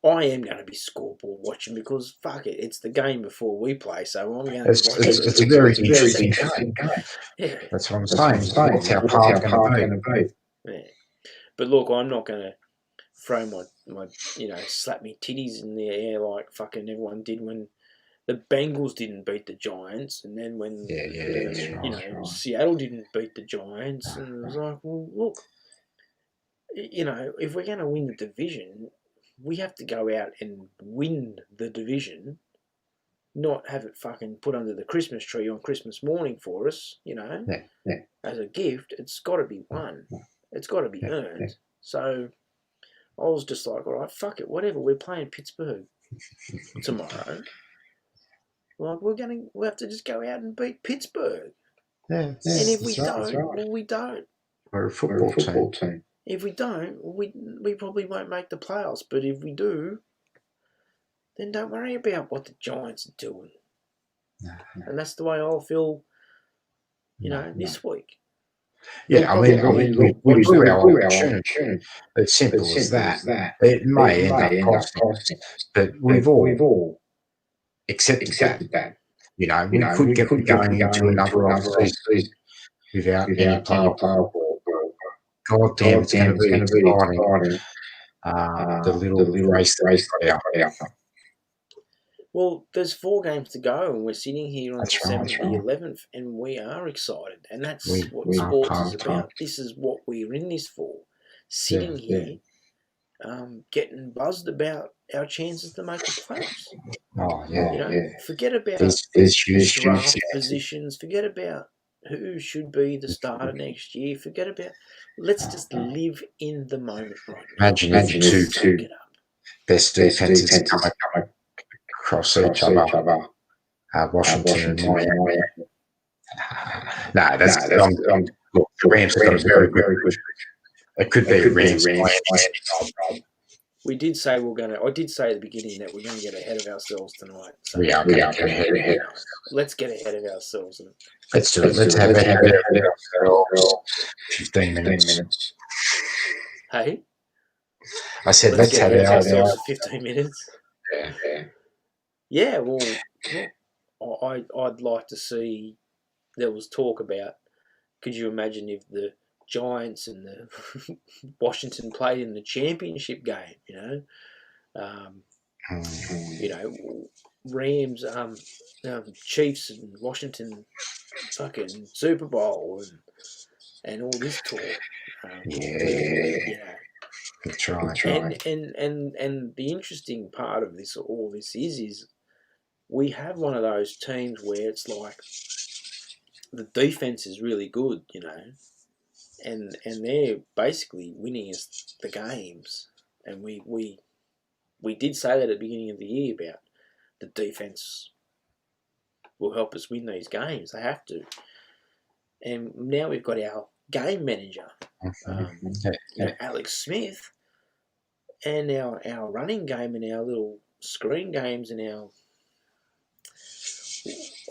[SPEAKER 1] I am going to be scoreboard watching because fuck it, it's the game before we play, so I'm going to.
[SPEAKER 2] It's a very interesting game. Yeah, that's what I'm saying. That's how Park's going to be.
[SPEAKER 1] Yeah. But look, I'm not going to throw my slap me titties in the air like fucking everyone did when the Bengals didn't beat the Giants, and then when Seattle didn't beat the Giants, and it was like, well, look, if we're going to win the division, we have to go out and win the division, not have it fucking put under the Christmas tree on Christmas morning for us, as a gift. It's got to be won. It's got to be earned. So I was just like, all right, fuck it, whatever. We're playing Pittsburgh tomorrow. Like we'll have to just go out and beat Pittsburgh.
[SPEAKER 2] Yeah,
[SPEAKER 1] and if we don't, well, we don't.
[SPEAKER 2] We're a football team.
[SPEAKER 1] If we don't, we probably won't make the playoffs. But if we do, then don't worry about what the Giants are doing.
[SPEAKER 2] No.
[SPEAKER 1] And that's the way I'll feel, this week.
[SPEAKER 2] Yeah, I mean, we blew our opportunity. It's simple as that. It may end up costing us, but we've all accepted that. We could get going into another off-season without any playoff. God damn, it's going to be exciting. The little race that we got out.
[SPEAKER 1] Well, there's 4 games to go, and we're sitting here on December the 11th, and we are excited. And that's what sports is about. This is what we're in this for. Sitting here, getting buzzed about our chances to make the playoffs.
[SPEAKER 2] Oh, yeah.
[SPEAKER 1] Forget about draft positions. Forget about who should be the starter next year. Forget about... Let's just live in the moment right now.
[SPEAKER 2] Imagine if two best defenses come across each other. Washington and Miami. That's look, the Rams have got a very good. It could be Rams.
[SPEAKER 1] We did say I did say at the beginning that we're going to get ahead of ourselves tonight. So
[SPEAKER 2] we are going to get ahead.
[SPEAKER 1] Let's get ahead of ourselves.
[SPEAKER 2] Let's do it. Let's have ahead of ourselves. 15 minutes.
[SPEAKER 1] Hey?
[SPEAKER 2] I said let's have ahead of ourselves
[SPEAKER 1] for 15 minutes.
[SPEAKER 2] Yeah.
[SPEAKER 1] Yeah, well, I'd like to see. There was talk about. Could you imagine if the Giants and the Washington played in the championship game? Rams, Chiefs and Washington, fucking Super Bowl and all this talk.
[SPEAKER 2] That's right.
[SPEAKER 1] And the interesting part of all this is we have one of those teams where it's like the defense is really good, and they're basically winning us the games. And we did say that at the beginning of the year about the defense will help us win these games. They have to. And now we've got our game manager, Alex Smith, and our running game and our little screen games and our...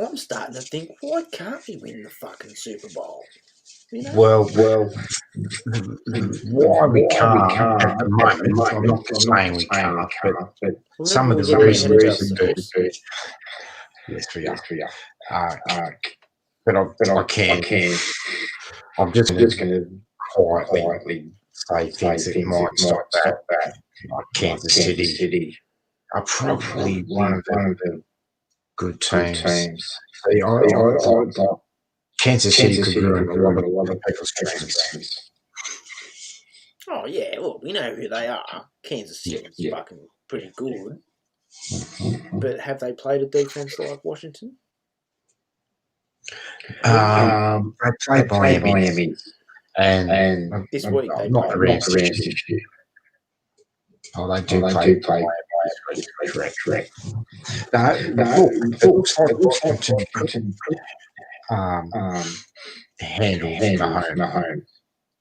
[SPEAKER 1] I'm starting to think, why can't we win the fucking Super Bowl?
[SPEAKER 2] Well, why we can't at the moment, I'm not saying we can't, but some of the reasons do. Yes, we are. But I can't. I'm just going to quietly say things that might stop that. Like Kansas City are probably one of the good teams. See, Kansas City could ruin a lot of people's dreams.
[SPEAKER 1] Oh, yeah, look, we know who they are. Kansas City's fucking pretty good. But have they played a defense like Washington?
[SPEAKER 2] They played Miami. And
[SPEAKER 1] this week they
[SPEAKER 2] not the Rams this year. Oh, they do play Miami. Correct. No, it looks like Washington handle Mahomes.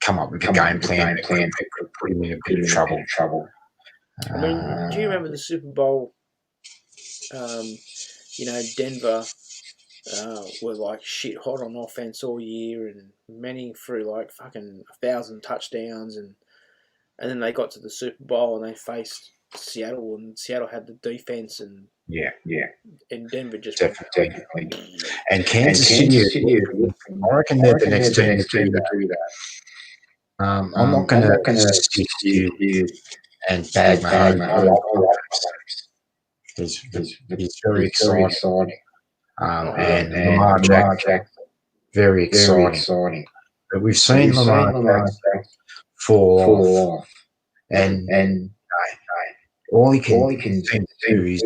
[SPEAKER 2] Come up with a game plan that could put him in a bit of trouble.
[SPEAKER 1] I mean, do you remember the Super Bowl? Denver were like shit hot on offense all year, and Manning threw like fucking 1,000 touchdowns, and then they got to the Super Bowl and they faced Seattle, and Seattle had the defense, and and Denver just
[SPEAKER 2] definitely. And Kansas City, I reckon they're the next team to do that. I'm not going to sit here and bag Mahomes. He's very exciting. And Lamar Jackson, very exciting. But we've seen Lamar Jackson fall off, and all he can do is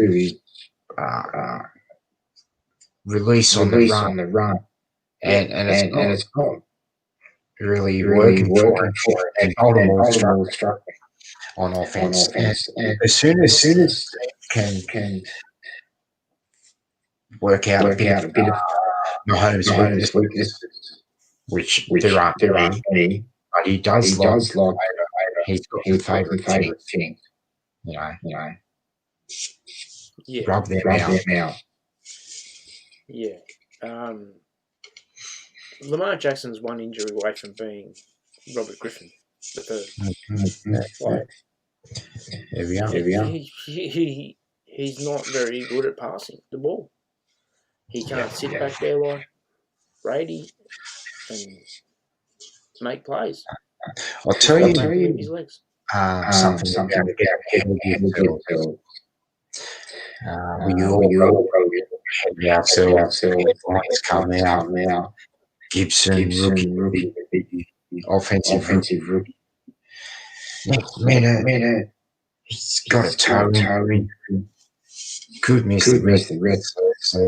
[SPEAKER 2] release on the run, and it's not really working for him. And Baltimore's struggling. on offense. And as soon as can work out a bit of Mahomes' weaknesses, which there aren't any, but he does like he's got the favourite team. Rub them out.
[SPEAKER 1] Yeah. Lamar Jackson's one injury away from being Robert Griffin the third.
[SPEAKER 2] There we are.
[SPEAKER 1] He's not very good at passing the ball. He can't sit back there like Brady and make plays.
[SPEAKER 2] I'll tell you
[SPEAKER 1] his legs.
[SPEAKER 2] something about Headley. We all head ourselves. Headlines come out. Gibson, rookie, offensive rookie. Man, he's got a toe injury. Could miss the rest of the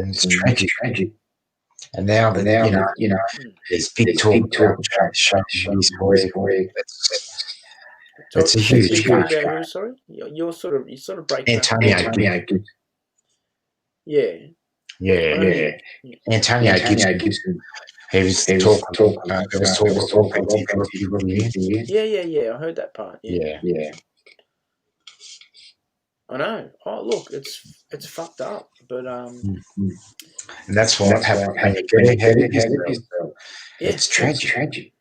[SPEAKER 2] It's tragic. And now that there's big talk about this week. That's a huge
[SPEAKER 1] game. About who? Sorry, you're sort of breaking
[SPEAKER 2] Antonio
[SPEAKER 1] Gibson. Yeah.
[SPEAKER 2] Antonio Gibson. He was talking about offensive rookie.
[SPEAKER 1] Yeah. I heard that part.
[SPEAKER 2] Yeah.
[SPEAKER 1] I know. Oh, look, it's fucked up, but
[SPEAKER 2] and that's what happened when you get ahead of yourself. It's tragic.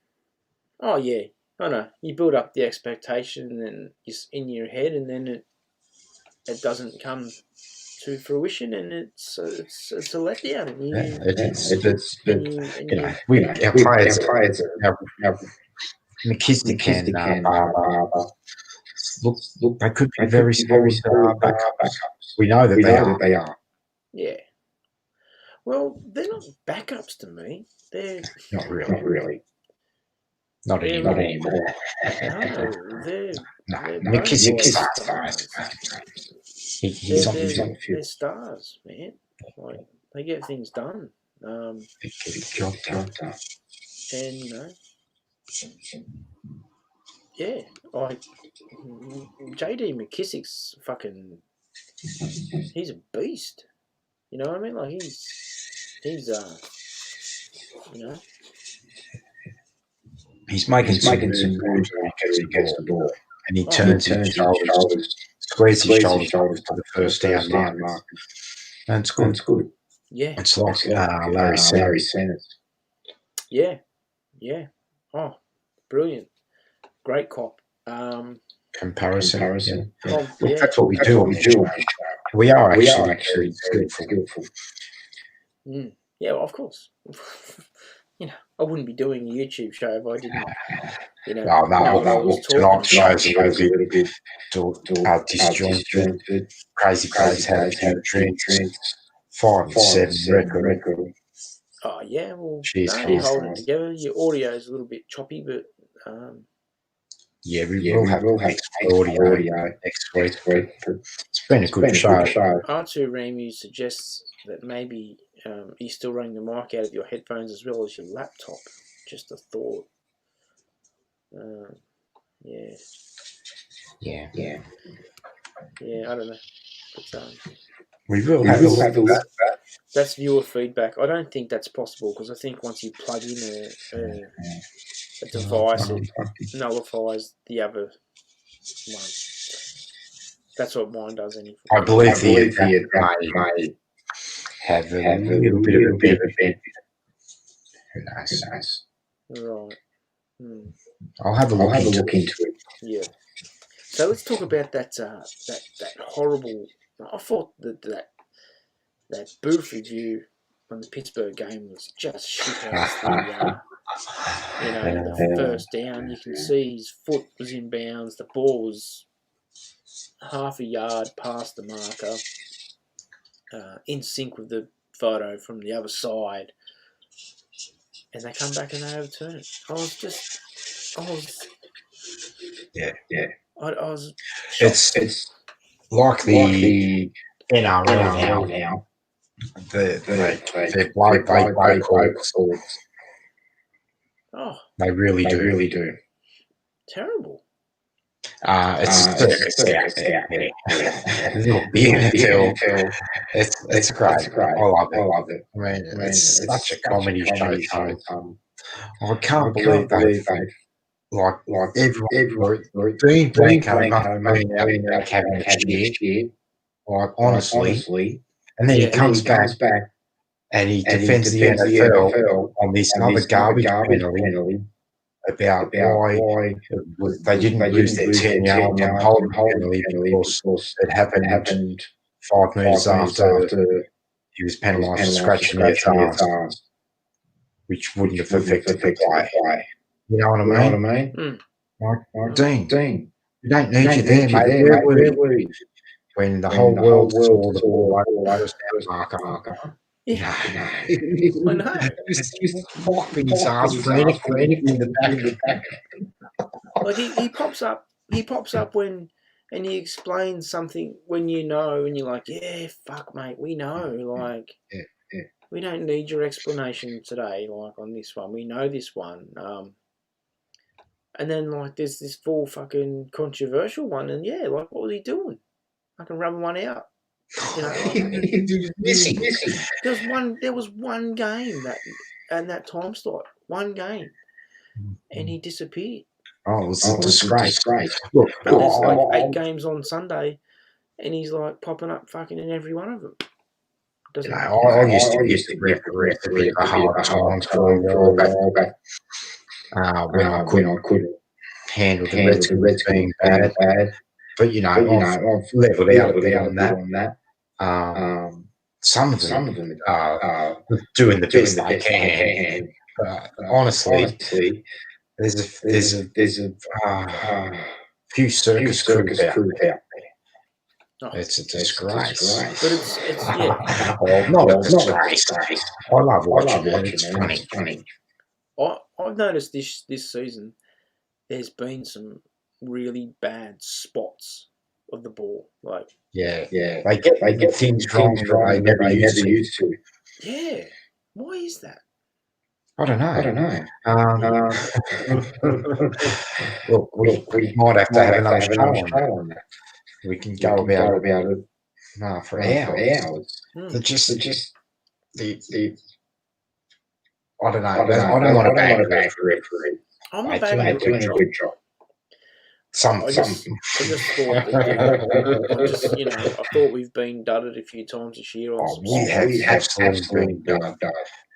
[SPEAKER 1] Oh yeah, I know. You build up the expectation, and it's in your head, and then it doesn't come to fruition, and it's a letdown.
[SPEAKER 2] Our players, McKissick and look, they could be very backups. We know that they are.
[SPEAKER 1] Yeah. Well, they're not backups to me. They're
[SPEAKER 2] not really. Not anymore.
[SPEAKER 1] No,
[SPEAKER 2] McKissick is stars.
[SPEAKER 1] They're stars, man. Like, they get things done.
[SPEAKER 2] They get a job done.
[SPEAKER 1] And yeah, like JD McKissick's fucking. He's a beast. You know what I mean? Like he's
[SPEAKER 2] He's making some moves when he gets the ball, and he turns his shoulders, squares his shoulders to the first down mark. And it's good.
[SPEAKER 1] Yeah,
[SPEAKER 2] it's like Larry Sanders.
[SPEAKER 1] Yeah. Oh, brilliant, great cop.
[SPEAKER 2] Comparison. Yeah. That's what we do. We are actually very skillful.
[SPEAKER 1] Yeah, well, of course. I wouldn't be doing a YouTube show if I didn't.
[SPEAKER 2] No. Tonight's show's a little bit disjointed. Crazy plays had a few drinks. 5-7 record.
[SPEAKER 1] Oh yeah, well, you hold it together. Your audio is a little bit choppy, but
[SPEAKER 2] we'll have audio next week. It's been a good show.
[SPEAKER 1] R2 Ramu suggests that maybe you're still running the mic out of your headphones as well as your laptop. Just a thought. Yeah. I don't know. But,
[SPEAKER 2] we will have a look.
[SPEAKER 1] That's viewer feedback. I don't think that's possible because I think once you plug in a device, it nullifies the other one. That's what mine does anyway.
[SPEAKER 2] I believe the may have a little bit of a benefit. Who knows?
[SPEAKER 1] Right.
[SPEAKER 2] I'll have a look into it.
[SPEAKER 1] Yeah. So let's talk about that horrible. I thought that booth review on the Pittsburgh game was just shit house. The first down, you can see his foot was in bounds. The ball was half a yard past the marker, in sync with the photo from the other side. And they come back and they overturn it. I was shocked.
[SPEAKER 2] It's like the NRL now. They blow calls.
[SPEAKER 1] Oh,
[SPEAKER 2] they really do.
[SPEAKER 1] Terrible.
[SPEAKER 2] It's a circus out there. Look, the NFL, it's great. I love it. I mean, it's such a comedy show, Tom. I can't believe they've like everyone. Dean Blanco must have been out like having a shit. Like honestly, and then he comes back and he defends the NFL on this other garbage penalty about why they didn't use their 10 yards on holding penalty because it happened 5 metres after he was penalised for scratching his arse, which wouldn't have affected the play. You know what I mean? Like, Dean, you don't need you there, mate. Where were you? When the whole world saw the ball over the first marker.
[SPEAKER 1] Yeah, I know.
[SPEAKER 2] He was flopping his ass for anything in the back.
[SPEAKER 1] Like he pops up. He pops up when, and he explains something when you know, and you're like, yeah, fuck, mate, we know. Like, we don't need your explanation today. Like on this one, we know this one. And then like there's this full fucking controversial one, and yeah, like what was he doing? I can rub one out. You know, like,
[SPEAKER 2] missing.
[SPEAKER 1] There was one game that time slot, one game, and he disappeared.
[SPEAKER 2] Oh, it was a disgrace.
[SPEAKER 1] Look, but there's like 8 games on Sunday, and he's like popping up fucking in every one of them.
[SPEAKER 2] I used to referee a bit of a hard time for a while back when I couldn't handle the Redskins being bad. But I've levelled out a bit on that. Some of them are doing the best they can. Honestly, there's a few circus crews out there. Oh, it's a disgrace.
[SPEAKER 1] But it's yeah.
[SPEAKER 2] Well, not a disgrace. I love watching it. It's funny.
[SPEAKER 1] I've noticed this season there's been some really bad spots of the ball. Like
[SPEAKER 2] they get things wrong that they never used to.
[SPEAKER 1] Yeah. Why is that?
[SPEAKER 2] I don't know. Look, we might have to have another show on that. We can go about it for hours. Just the I don't know. I don't want to bang the referee.
[SPEAKER 1] I'm not doing a good job. I just thought that, I thought we've been dudded a few times this year.
[SPEAKER 2] We have absolutely been dudded.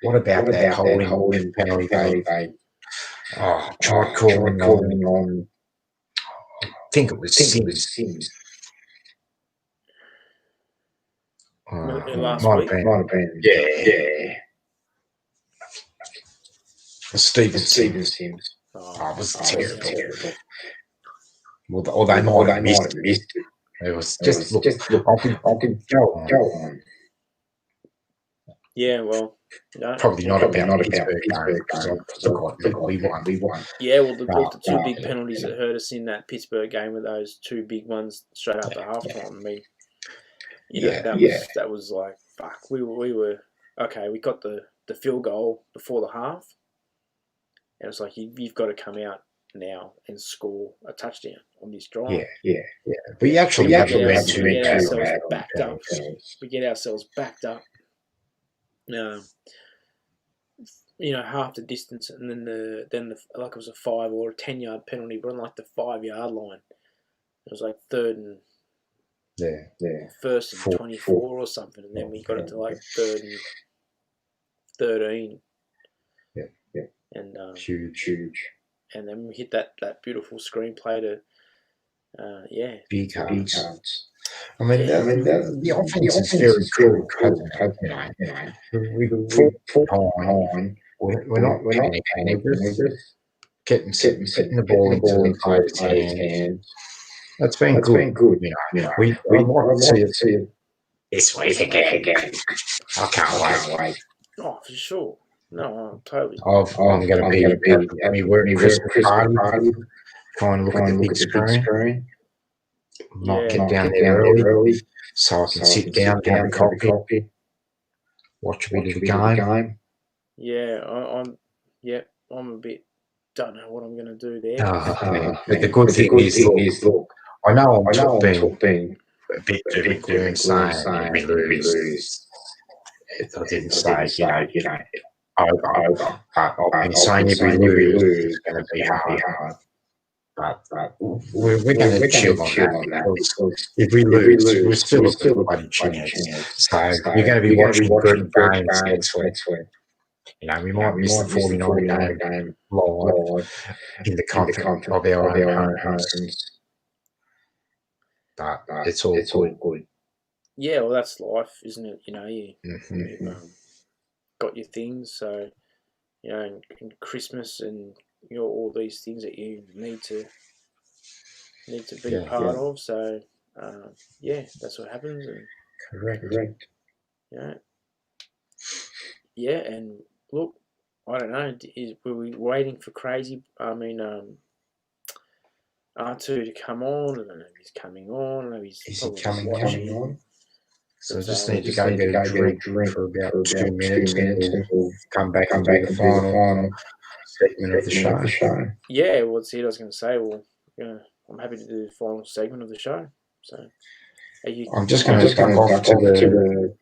[SPEAKER 2] What about that holding penalty they tried calling on? I think it was Sims.
[SPEAKER 1] Last
[SPEAKER 2] might
[SPEAKER 1] week?
[SPEAKER 2] Have been. Yeah. Steven Sims. It was terrible. Or they might have missed it. It was just look. I can go on.
[SPEAKER 1] Yeah, well,
[SPEAKER 2] probably not about Pittsburgh because we won.
[SPEAKER 1] Yeah, well, the 2 big penalties that hurt us in that Pittsburgh game were those 2 big ones straight after halftime. I mean, that was like fuck. We were okay. We got the field goal before the half, and it's like you've got to come out now and score a touchdown on this drive.
[SPEAKER 2] Yeah. But you actually have to
[SPEAKER 1] get ourselves backed up. We get ourselves backed up. Half the distance, and then the like it was a 5 or a 10-yard penalty, but on like the 5-yard line, it was like third and first and 24 or something, and then we got it to like third and 13.
[SPEAKER 2] Yeah.
[SPEAKER 1] And
[SPEAKER 2] huge.
[SPEAKER 1] And then we hit that beautiful screenplay to,
[SPEAKER 2] big cards. I mean, the offense is very good. We fought on. We're not panicking. We're just getting the ball into the players' hands. That's been good. We want to see it this week again. I can't wait.
[SPEAKER 1] Oh, for sure. No, totally.
[SPEAKER 2] I'm going to be at my work Christmas party. Try and look at the big screen. Not get down there early, so I can sit down, have a coffee, watch a bit of the game.
[SPEAKER 1] Yeah, I'm a bit don't know what I'm going to do there.
[SPEAKER 2] But the good thing is, look, I know I'm being a bit doom and gloom saying if we lose, I didn't say, over. I've been saying if we lose, it's going to be hard. But we're going to chill on that because if we lose, we're still a bloody chance. So you're going to be watching group games next week. We might miss the 49 game live in the comfort of our own homes. But it's all good.
[SPEAKER 1] Yeah, well, that's life, isn't it? You've got your things, so and Christmas and all these things that you need to be part of. So that's what happens. And
[SPEAKER 2] Correct.
[SPEAKER 1] And look, I don't know. Were we waiting for crazy? R2 to come on. I don't know if he's coming on. I know he's probably
[SPEAKER 2] coming on? So I just need to go get a drink for about 2 minutes and we'll come back and do the final segment of the show.
[SPEAKER 1] Yeah, well, that's it. I was going to say, I'm happy to do the final segment of the show. So,
[SPEAKER 2] I'm just going to duck off to the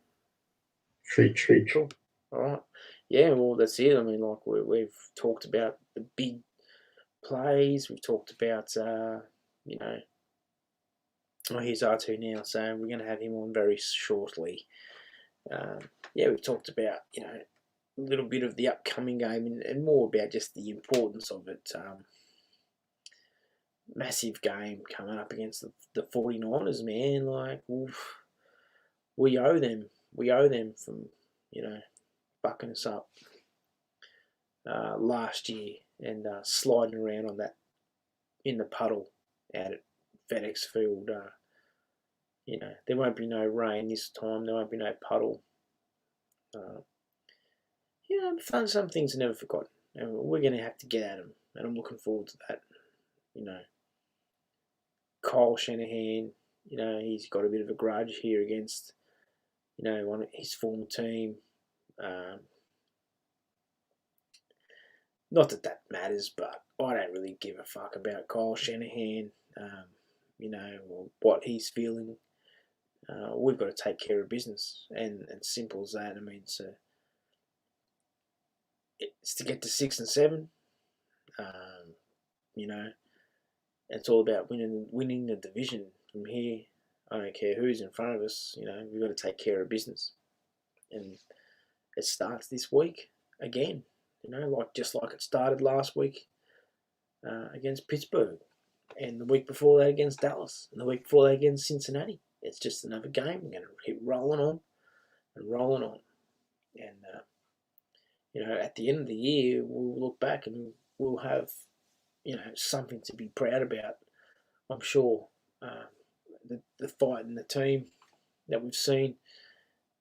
[SPEAKER 2] treat.
[SPEAKER 1] Cool. All right. Yeah, well, that's it. I mean, like we've talked about the big plays. We've talked about, here's R2 now, so we're going to have him on very shortly. We've talked about, a little bit of the upcoming game and more about just the importance of it. Massive game coming up against the 49ers, man. Like, oof, we owe them. We owe them from, bucking us up last year and sliding around on that in the puddle out at FedEx Field. There won't be no rain this time. There won't be no puddle. Some things are never forgotten, and we're going to have to get at them, and I'm looking forward to that. Kyle Shanahan, he's got a bit of a grudge here against, one of his former team. Not that matters, but I don't really give a fuck about Kyle Shanahan, or what he's feeling. We've got to take care of business, and simple as that. I mean, it's to get to 6 and 7. It's all about winning the division from here. I don't care who's in front of us. We've got to take care of business, and it starts this week again. Just like it started last week against Pittsburgh, and the week before that against Dallas, and the week before that against Cincinnati. It's just another game. We're going to keep rolling on and rolling on, and at the end of the year, we'll look back and we'll have something to be proud about. I'm sure the fight and the team that we've seen,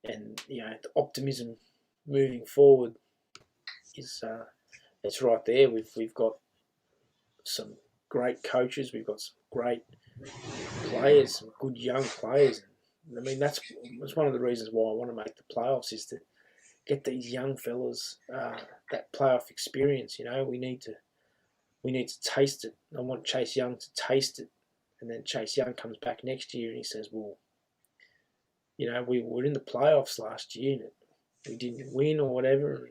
[SPEAKER 1] and the optimism moving forward is it's right there. We've got some great coaches. We've got some great players, some good young players. I mean, that's one of the reasons why I want to make the playoffs, is to get these young fellas that playoff experience. We need to taste it. I want Chase Young to taste it, and then Chase Young comes back next year and he says, "Well, we were in the playoffs last year and we didn't win or whatever,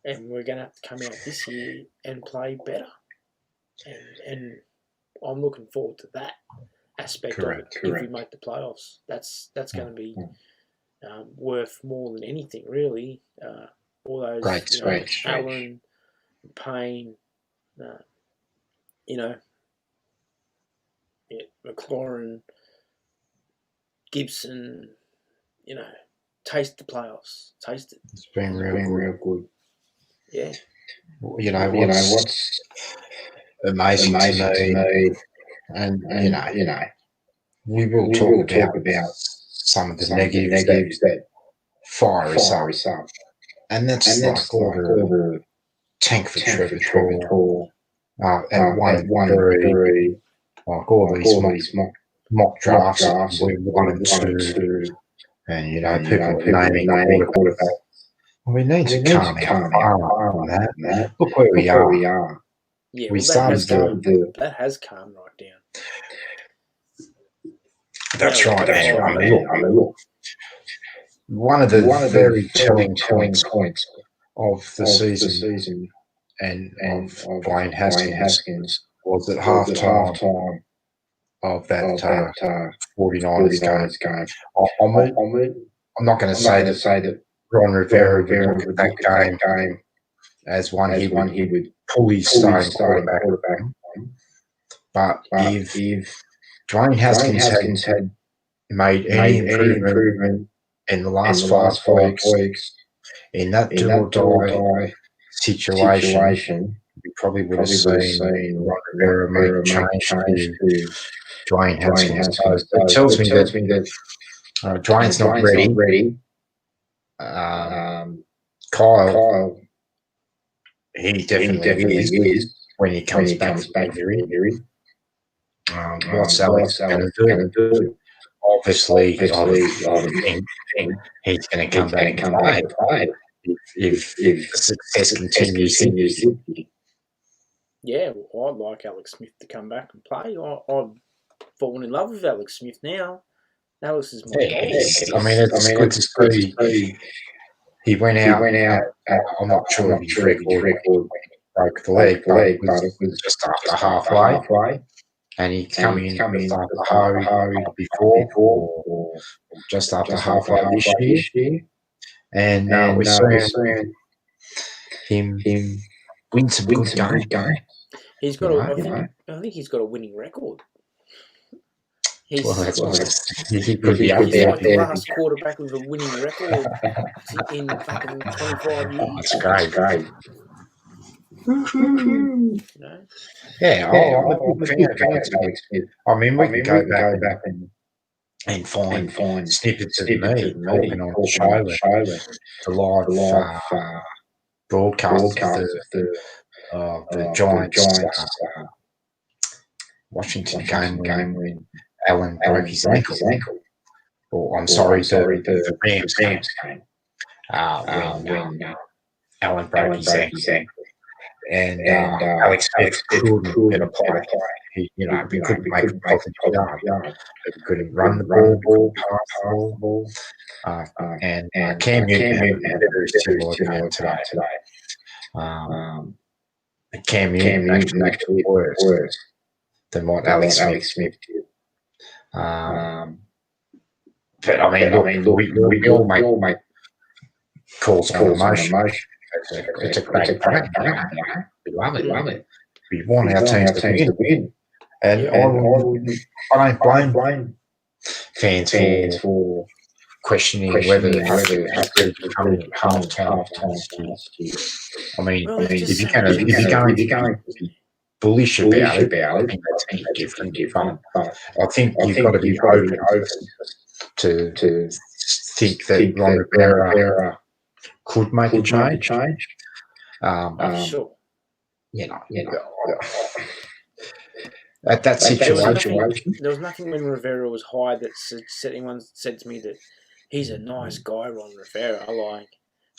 [SPEAKER 1] and we're going to have to come out this year and play better." And I'm looking forward to that aspect of it. If we make the playoffs, that's going to be worth more than anything, really. All those Allen, Payne, McLaurin, Gibson, taste the playoffs. Taste it.
[SPEAKER 2] It's been real good.
[SPEAKER 1] Yeah.
[SPEAKER 2] What's amazing to me, and we will talk about some of the negatives that fire us up. And that's like all the tank for Trevor Tour, at 1 and 3, like all these mock drafts, we're 1 and 2, and people are naming quarterbacks We need to calm down on that. Look where we are.
[SPEAKER 1] Yeah,
[SPEAKER 2] We
[SPEAKER 1] well,
[SPEAKER 2] started
[SPEAKER 1] that has calmed right down.
[SPEAKER 2] That's
[SPEAKER 1] Now,
[SPEAKER 2] right,
[SPEAKER 1] that's
[SPEAKER 2] man.
[SPEAKER 1] right,
[SPEAKER 2] I mean, look, one of the very telling points of the season and of Dwayne Haskins was at half time of that 49ers game. I'm not going to say that Ron Rivera would look at that game as one he would pull his starting quarterback on. But if Dwayne Haskins had made any improvement in the last 5 weeks in that do-or-die situation, we probably would have seen Ron Rivera make a change to Dwayne Haskins. So it tells me that Dwayne's not ready. Kyle, he definitely is when he comes back from injury. What's Alex going to do? Obviously, I think he's going to come back and play if the success continues.
[SPEAKER 1] Yeah, well, I'd like Alex Smith to come back and play. I've fallen in love with Alex Smith now. Alex is my dog.
[SPEAKER 2] I mean, it's good to see. He went out. I'm not sure of his record broke the leg, but it was just after halfway. And he come in just after halfway before, or just after halfway this year. And we're seeing him win some good games.
[SPEAKER 1] He's got I think he's got a winning record. He
[SPEAKER 2] could be
[SPEAKER 1] he's like the last quarterback with a winning record in fucking 25 years.
[SPEAKER 2] That's great.
[SPEAKER 1] You know?
[SPEAKER 2] Yeah, I'm a big fan of Alex Smith. I mean, we can go back and find snippets of me talking on the show, the live broadcast of the Giants Washington game when Allen broke his ankle. Or I'm sorry, the Rams game when Allen broke his ankle. And Alex Smith couldn't get a play. He couldn't make a perfect yard. He couldn't run the ball, pass the ball. And Cam Newton had a very similar game today. Cam Newton actually worse than what Alex Smith did. But I mean, look, we all make calls on emotion. It's a great game. We love it. We want our teams to win. And I don't blame fans for questioning whether Haskins really becoming half-time. I mean, if you're going to be bullish about it, I think that's different. But I think you've got to be open to think that Ron Rivera could make a change.
[SPEAKER 1] Sure.
[SPEAKER 2] At that situation,
[SPEAKER 1] there was nothing when Rivera was hired that anyone said to me that he's a nice guy, Ron Rivera.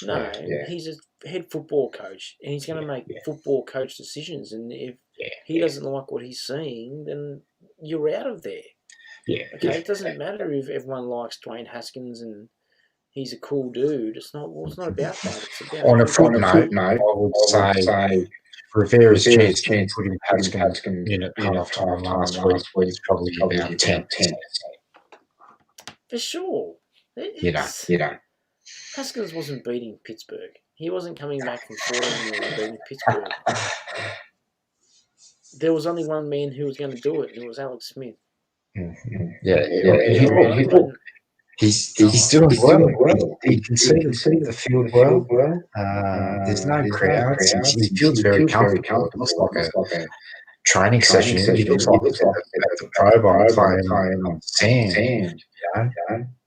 [SPEAKER 1] No, he's a head football coach, and he's going to make football coach decisions. And if he doesn't like what he's seeing, then you're out of there. It doesn't matter if everyone likes Dwayne Haskins and he's a cool dude. It's not about that. It's about
[SPEAKER 2] on a footnote, I would say Rivera's chance to put him Haskins in at half-time last week was probably about 10%.
[SPEAKER 1] For sure. Haskins wasn't beating Pittsburgh. He wasn't coming back from 14-0 and beating Pittsburgh. There was only one man who was going to do it, and it was Alex Smith.
[SPEAKER 2] He's doing well. He can see the field well. There's no crowds. He feels very comfortable. It looks like a training session. He looks like at the Pro Bowl playing on sand.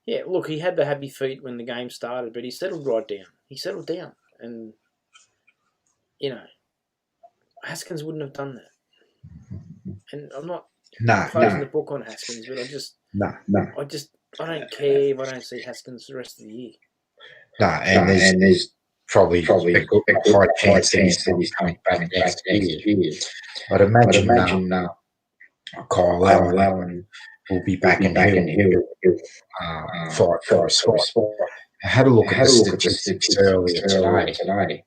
[SPEAKER 1] Yeah, look, he had the happy feet when the game started, but he settled right down. And, Haskins wouldn't have done that. And I'm not closing the book on Haskins, but I don't care if I don't see Haskins the rest of the year.
[SPEAKER 2] And there's probably a high chance that he's coming back next year. I'd imagine Kyle Allen will be back in Hill, fight for a spot. I had a look at the statistics earlier today,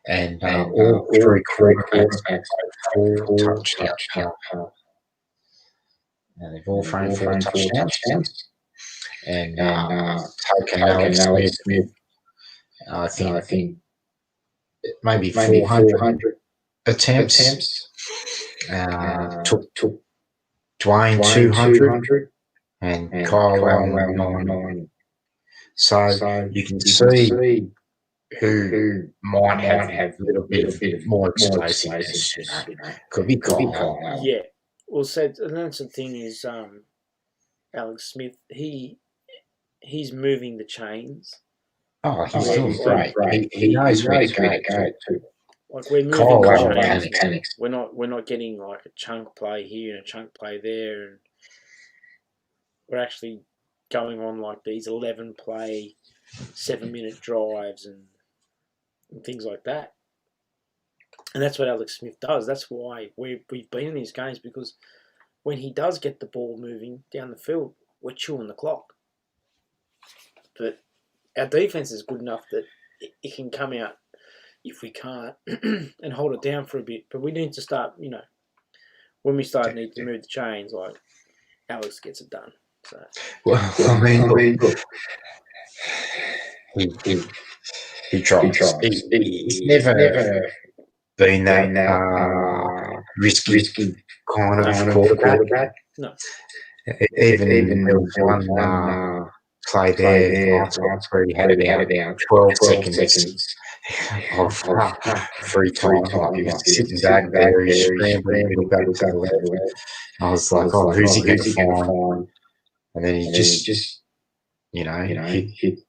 [SPEAKER 2] and all three quarterbacks have 4 touchdowns. And they've all thrown 4 touchdowns. And taken Alex Smith, I think maybe 400 attempts. Took Dwayne 200 and Kyle Allen 90. So you can see who might have a little bit of more explosiveness. Could be Kyle Allen.
[SPEAKER 1] Yeah. Well, said, and that's the thing is, Alex Smith, he's moving the chains.
[SPEAKER 2] Oh, he's doing great. He knows where to go too.
[SPEAKER 1] Like we're moving the chains. We're not getting like a chunk play here and a chunk play there, and we're actually going on like these 11-play, 7-minute drives and things like that. And that's what Alex Smith does. That's why we've been in these games, because when he does get the ball moving down the field, we're chewing the clock. But our defense is good enough that it can come out if we can't and hold it down for a bit. But we need to start, when we start need to move the chains, like Alex gets it done. So,
[SPEAKER 2] well, I mean, look, he tries. He's never been that risky kind of quarterback.
[SPEAKER 1] No.
[SPEAKER 2] Even there was one play there where he had about 12 seconds of free time. He was sitting back there, he's scrambling to back to the left. I was like, who's he going to find? And then he just hit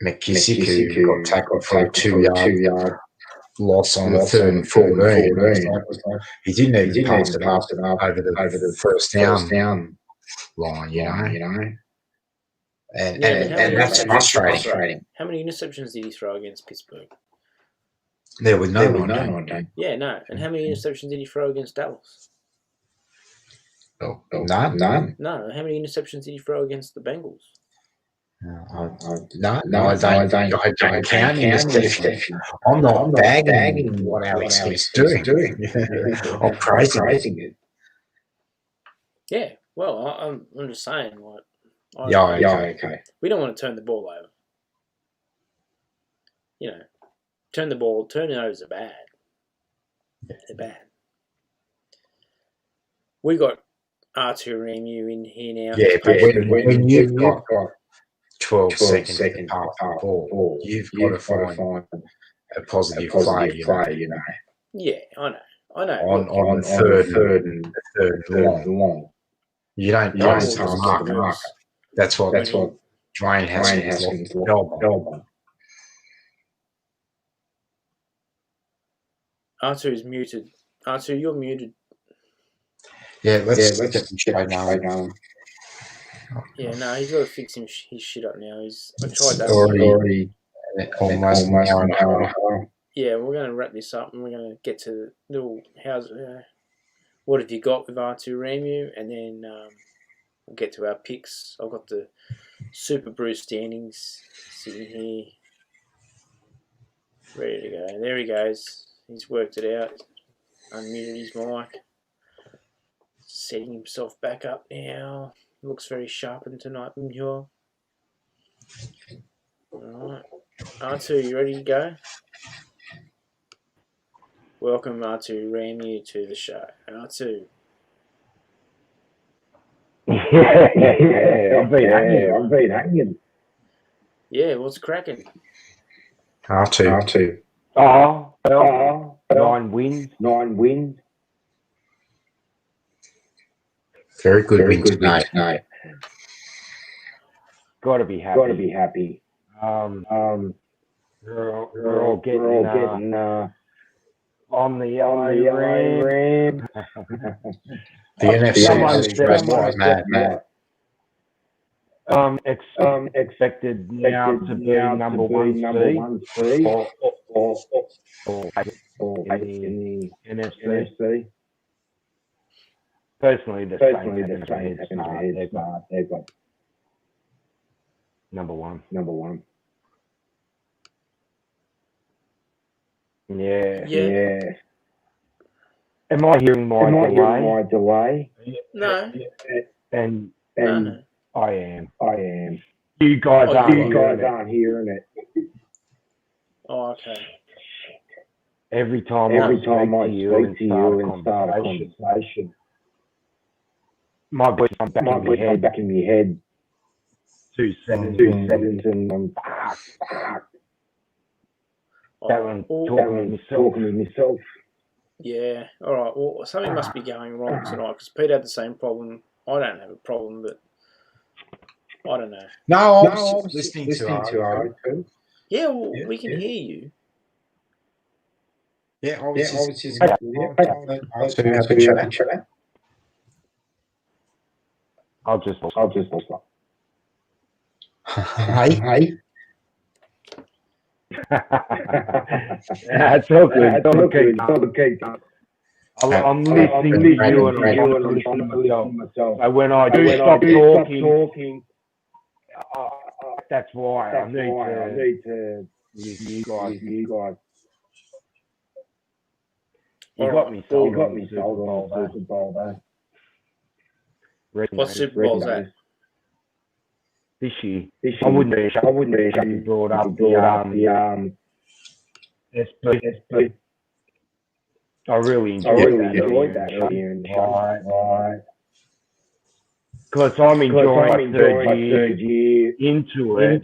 [SPEAKER 2] McKissick, who got tackled for a 2-yard loss on the 3rd and 14. He didn't even pass it up over the first down line, And that's frustrating.
[SPEAKER 1] How many interceptions did he throw against Pittsburgh?
[SPEAKER 2] There were none on day.
[SPEAKER 1] Yeah, no. And how many interceptions did he throw against Dallas?
[SPEAKER 2] None.
[SPEAKER 1] No. How many interceptions did he throw against the Bengals?
[SPEAKER 2] I don't count interceptions. I'm not bagging what Alex Smith's doing. I'm praising it.
[SPEAKER 1] Yeah, well, I'm just saying, like,
[SPEAKER 2] okay.
[SPEAKER 1] We don't want to turn the ball over. Turnovers are bad. They're bad. We got R2 Ramu in here now.
[SPEAKER 2] Yeah, but when you've got 12 seconds to pass the ball, you've got to find a positive play.
[SPEAKER 1] Yeah, I know.
[SPEAKER 2] On third and long. You don't pass to the mark. That's what Dwayne Haskins lost job on.
[SPEAKER 1] R2 is muted. R2, you're muted.
[SPEAKER 2] Yeah, let's get him straight now.
[SPEAKER 1] Yeah, no, he's got to fix his shit up now. I tried that.
[SPEAKER 2] Already almost an hour and a half.
[SPEAKER 1] Yeah, we're going to wrap this up and we're going to get to the little what have you got with R2 Ramu, and then we'll get to our picks. I've got the Super Brew standings sitting here, ready to go. There he goes. He's worked it out. Unmuted his mic. Setting himself back up now. Looks very sharpened tonight, Munhua. Alright. R2, you ready to go? Welcome, R2 Ramu, to the show. R2.
[SPEAKER 3] Yeah, I've been hanging.
[SPEAKER 1] Yeah, what's cracking?
[SPEAKER 2] R2.
[SPEAKER 3] 9 wins.
[SPEAKER 2] Very good win tonight.
[SPEAKER 3] Got to be happy. We're all getting on the LA Ram.
[SPEAKER 2] The NFC is mad.
[SPEAKER 3] Expected now to be number one seed or in the NFC. Personally, the Saints having a head start. They've got number one. Yeah. Am I hearing my delay?
[SPEAKER 1] No.
[SPEAKER 3] And
[SPEAKER 1] No.
[SPEAKER 3] I am. You guys aren't hearing it.
[SPEAKER 1] Oh, okay.
[SPEAKER 3] Every time I speak to you and start a conversation, my voice comes back in my head. 2 seconds and I'm that one talking with myself.
[SPEAKER 1] Yeah, all right. Well, something must be going wrong tonight because Pete had the same problem. I don't have a problem, but I don't know.
[SPEAKER 2] No, I was listening to
[SPEAKER 3] it.
[SPEAKER 1] Yeah, well, we can hear you.
[SPEAKER 2] Yeah, I was just
[SPEAKER 3] I'll just
[SPEAKER 2] Hey.
[SPEAKER 3] That's all good. I'm listening to you and I'm listening to myself. So when I do stop talking, that's why I need to listen to you guys. You got me sold on the Super Bowl, though.
[SPEAKER 1] What Super Bowl is that?
[SPEAKER 3] This year. I wouldn't be brought up the SP. I really enjoyed that earlier in the show. Right. Because I'm enjoying my third year into it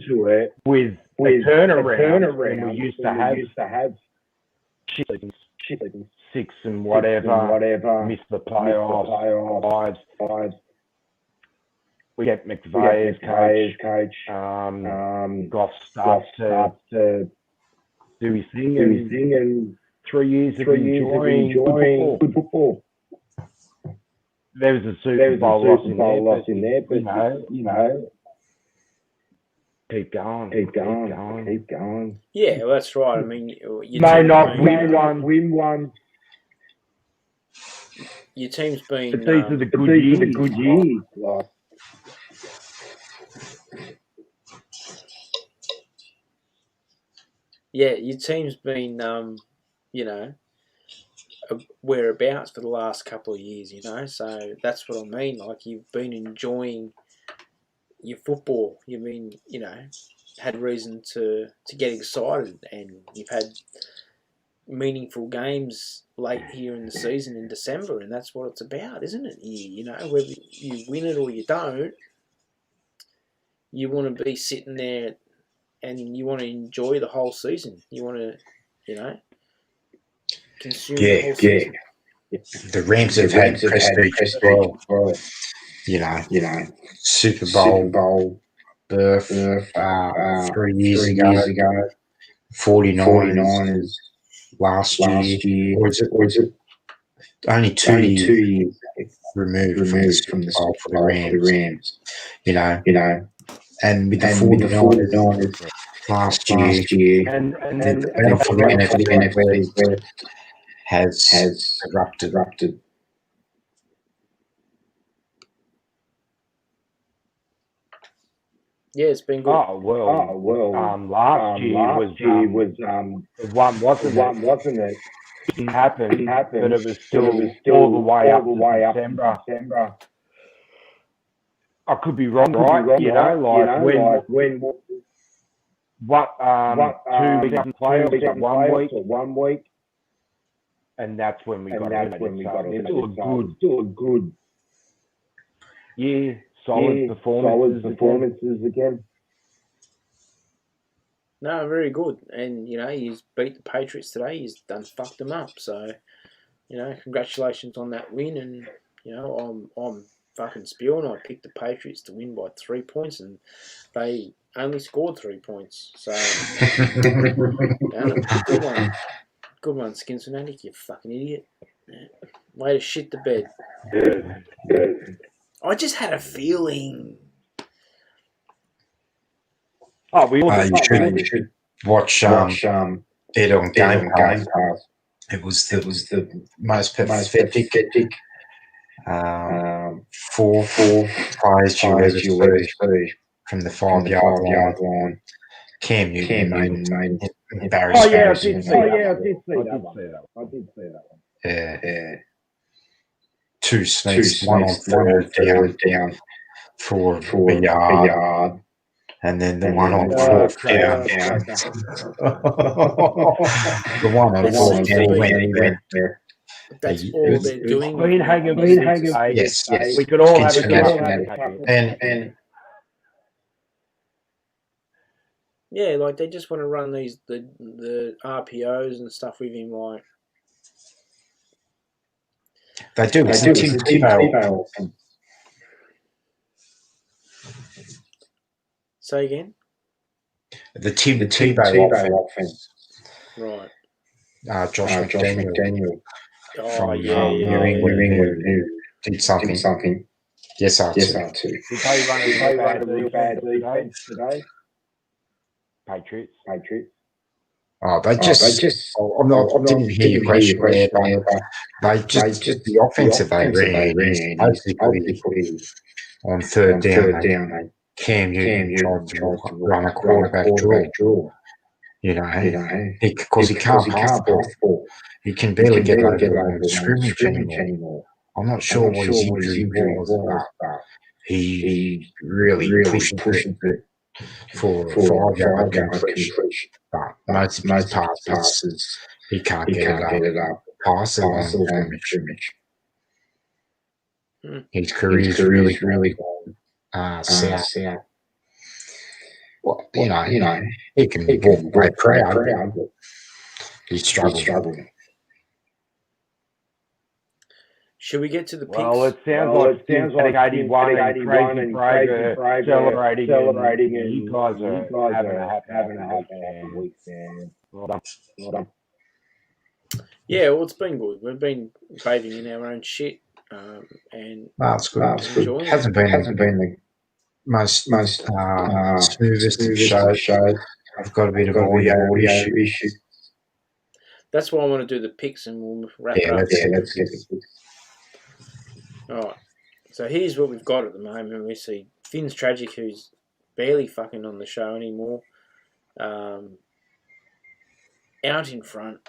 [SPEAKER 3] with a turnaround. And we used to have six and whatever, miss the playoffs. We get McVay as coach. Goff starts to do his thing, and 3 years of enjoying good football. There was a Super Bowl loss in there, but you know, keep going.
[SPEAKER 1] Yeah, well, that's right. I mean, you
[SPEAKER 3] may not win one.
[SPEAKER 1] Your team's been.
[SPEAKER 3] But these are the good years. Like,
[SPEAKER 1] yeah, your team's been, whereabouts for the last couple of years, so that's what I mean. Like, you've been enjoying your football. You've been, had reason to get excited, and you've had meaningful games late here in the season in December, and that's what it's about, isn't it? Whether you win it or you don't, you want to be sitting there and you want to enjoy the whole season. You want to, consume the whole season.
[SPEAKER 2] The Rams have had prestige as well. Super Bowl berth 3 years ago. 49ers last year. Or is it only 2 years removed from the Super Bowl for the Rams? And with the 49ers last year,
[SPEAKER 3] and
[SPEAKER 2] the battle for the NFC has erupted.
[SPEAKER 1] Yeah, it's been good.
[SPEAKER 3] Last year was one, wasn't it? It didn't happen, but it was still all the way up to December. I could be wrong, right? When 2 weeks in playoffs or 1 week, and that's when we got it. Still a good year. Solid performances again.
[SPEAKER 1] No, very good. And, he's beat the Patriots today. He's done fucked them up. So, congratulations on that win. And, I'm fucking spewing. I picked the Patriots to win by 3 points, and they only scored 3 points. So, good one. Good one, Skinsfanatic, you fucking idiot. Way to shit the bed. I just had a feeling
[SPEAKER 3] Oh, we all
[SPEAKER 2] you should watch it on Game Pass. It was the most pathetic fourth players you'll ever see from the 5-yard line. Cam Newton made embarrassing.
[SPEAKER 3] I did see that one.
[SPEAKER 2] Yeah. 2 sneaks, one on third down for a yard, and then the one on fourth down. The one on fourth down, he went there.
[SPEAKER 1] That's all they're doing.
[SPEAKER 3] Clean hanging.
[SPEAKER 2] Yes.
[SPEAKER 3] We could all have a
[SPEAKER 2] Skinsfanatic. And
[SPEAKER 1] yeah, like they just want to run the RPOs and stuff with him. Like
[SPEAKER 2] they do. It's Tim Tebow.
[SPEAKER 1] Say again.
[SPEAKER 2] The Tim Tebow offense.
[SPEAKER 1] Right.
[SPEAKER 2] Josh McDaniel.
[SPEAKER 1] Oh
[SPEAKER 2] New England who did something. Yes, I
[SPEAKER 3] Did they run a real bad defense today? Patriots.
[SPEAKER 2] Oh, they just. Didn't hear your question there, but they just the offensive they ran basically on third down. Cam Newton tried to run a quarterback draw. Because he can't pass the ball. He can barely get over the scrimmage anymore. I'm not sure what his injury was, but he really pushed it for 5-yard completion. But most of his passes, he can't get it up. Pass along the scrimmage. His career's really south. Well, he can walk away proud, but he's struggling.
[SPEAKER 1] Should we get to the picks?
[SPEAKER 3] Well, it sounds like 81 and Crazy Brave celebrating, and you guys are having a happy week, man. Well done.
[SPEAKER 1] Yeah, well, it's been good. We've been bathing in our own shit, and
[SPEAKER 2] it's good. It hasn't been the most smoothest of shows. I've got a bit of audio issue.
[SPEAKER 1] That's why I want to do the picks, and we'll wrap it up.
[SPEAKER 2] Let's get the picks.
[SPEAKER 1] All right. So here's what we've got at the moment. We see Finn's Tragic, who's barely fucking on the show anymore, out in front.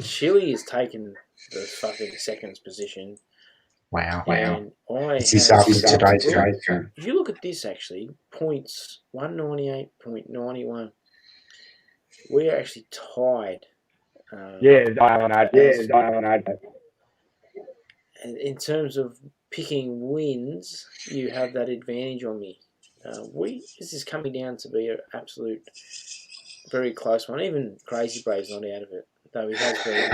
[SPEAKER 1] Chile has taken the fucking seconds position.
[SPEAKER 2] Wow.
[SPEAKER 1] And
[SPEAKER 2] Is this after today's trade?
[SPEAKER 1] If you look at this, actually, points 198.91. We are actually tied. And in terms of picking wins, you have that advantage on me. This is coming down to be an absolute very close one. Even Crazy Brave's not out of it, though he has been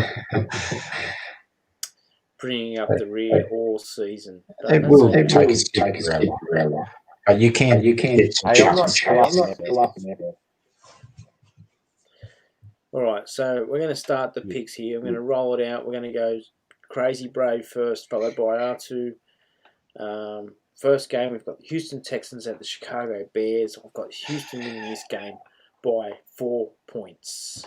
[SPEAKER 1] bringing up the rear all season.
[SPEAKER 2] It will take a skip, but you can get some chances.
[SPEAKER 1] All right, so we're going to start the picks here. I'm going to roll it out. We're going to go Crazy Brave first, followed by R2. First game, we've got the Houston Texans at the Chicago Bears. I've got Houston winning this game by 4 points.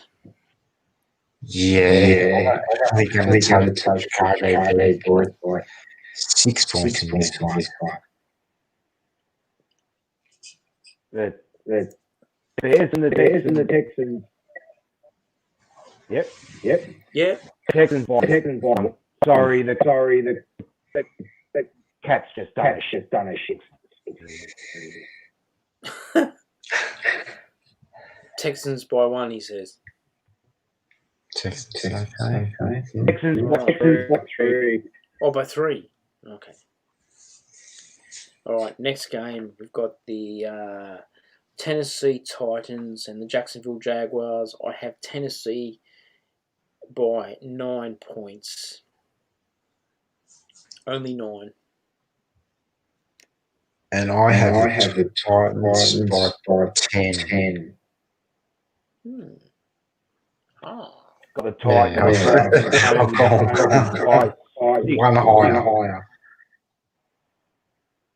[SPEAKER 2] Yeah. I think I'm going to take Chicago Bears by 6 points in this one.
[SPEAKER 3] The Bears and the Texans. Yep. Texans by. Sorry, the Cats just done a shit.
[SPEAKER 1] Texans by 1, he says.
[SPEAKER 2] Texans, okay.
[SPEAKER 3] Texans by 3.
[SPEAKER 1] Oh, by 3. Okay. All right, next game, we've got the Tennessee Titans and the Jacksonville Jaguars. I have Tennessee by 9 points. Only 9.
[SPEAKER 2] And I have the Titans by 10.
[SPEAKER 3] Got the Titans.
[SPEAKER 2] One higher.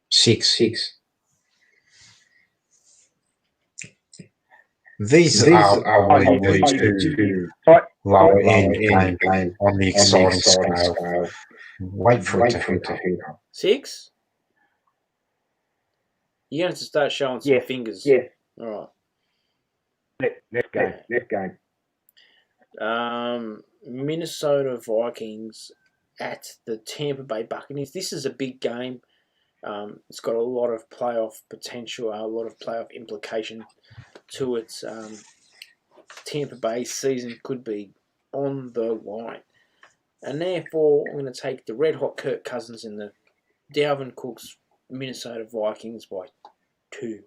[SPEAKER 2] 6. These are probably the two lower end games on the exciting scale. Wait for it to heat up.
[SPEAKER 1] 6? You're going to start showing some fingers.
[SPEAKER 3] Yeah.
[SPEAKER 1] All
[SPEAKER 3] right. Next game.
[SPEAKER 1] Minnesota Vikings at the Tampa Bay Buccaneers. This is a big game. It's got a lot of playoff potential, a lot of playoff implication to it. Tampa Bay season could be on the line. And therefore, I'm going to take the red-hot Kirk Cousins and the Dalvin Cook's Minnesota Vikings by 2.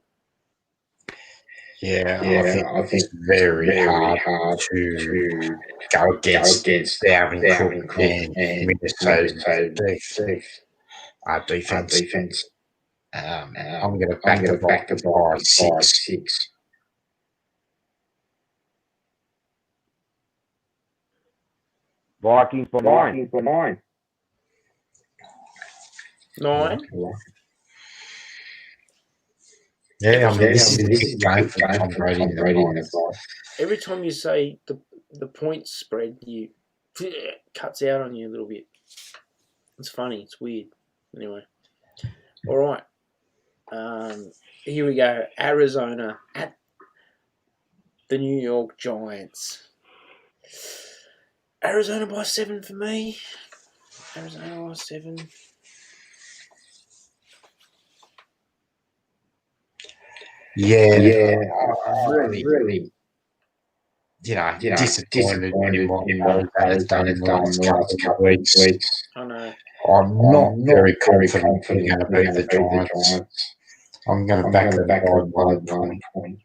[SPEAKER 2] Yeah, I think it's very hard to go against Dalvin Cook and Minnesota defense. I'm going to back the Vikings by 6.
[SPEAKER 3] Vikings for 9.
[SPEAKER 1] 9?
[SPEAKER 2] Yeah, I mean, this is a big game for Tom Brady and the Vikings.
[SPEAKER 1] Every time you say the points spread, you cuts out on you a little bit. It's funny. It's weird. Anyway. All right. Here we go. Arizona at the New York Giants. Arizona by 7 for me. Arizona by 7.
[SPEAKER 2] Yeah. Really, disappointed in what Arizona's done in the last couple of weeks.
[SPEAKER 1] I know.
[SPEAKER 2] I'm not very confident they're going to beat the Giants. I'm going to back them by 1 point.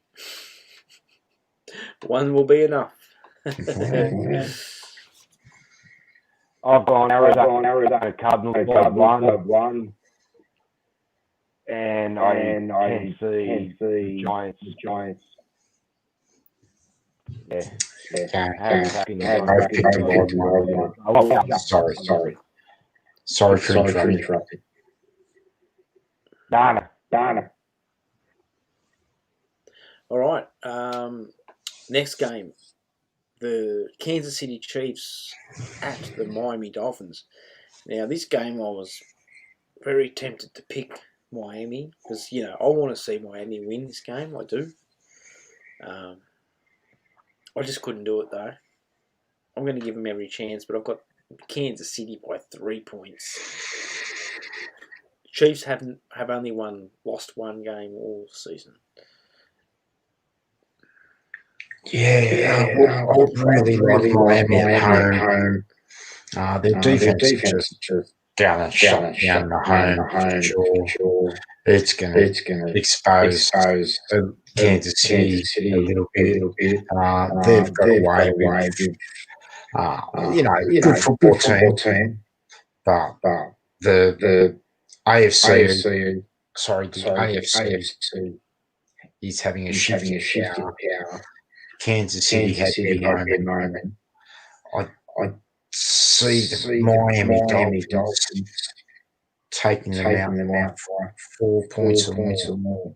[SPEAKER 1] 1 will be enough.
[SPEAKER 3] I've gone Arizona Cardinals by 1. And I can see the Giants. Yeah.
[SPEAKER 2] Sorry for interrupting.
[SPEAKER 3] Dana.
[SPEAKER 1] All right. Next game. The Kansas City Chiefs at the Miami Dolphins. Now, this game I was very tempted to pick Miami because, I want to see Miami win this game. I do. I just couldn't do it, though. I'm going to give them every chance, but I've got Kansas City by 3 points. Chiefs have only lost 1 game all season.
[SPEAKER 2] Yeah, I would really like Miami at home. Their defense is just gonna shut down the home for sure. It's gonna expose Kansas City a little bit. They've got away with good football team, but the AFC is having a shift in power. Kansas City had their moment. I see the Miami Dolphins taking them out for 4 points or more.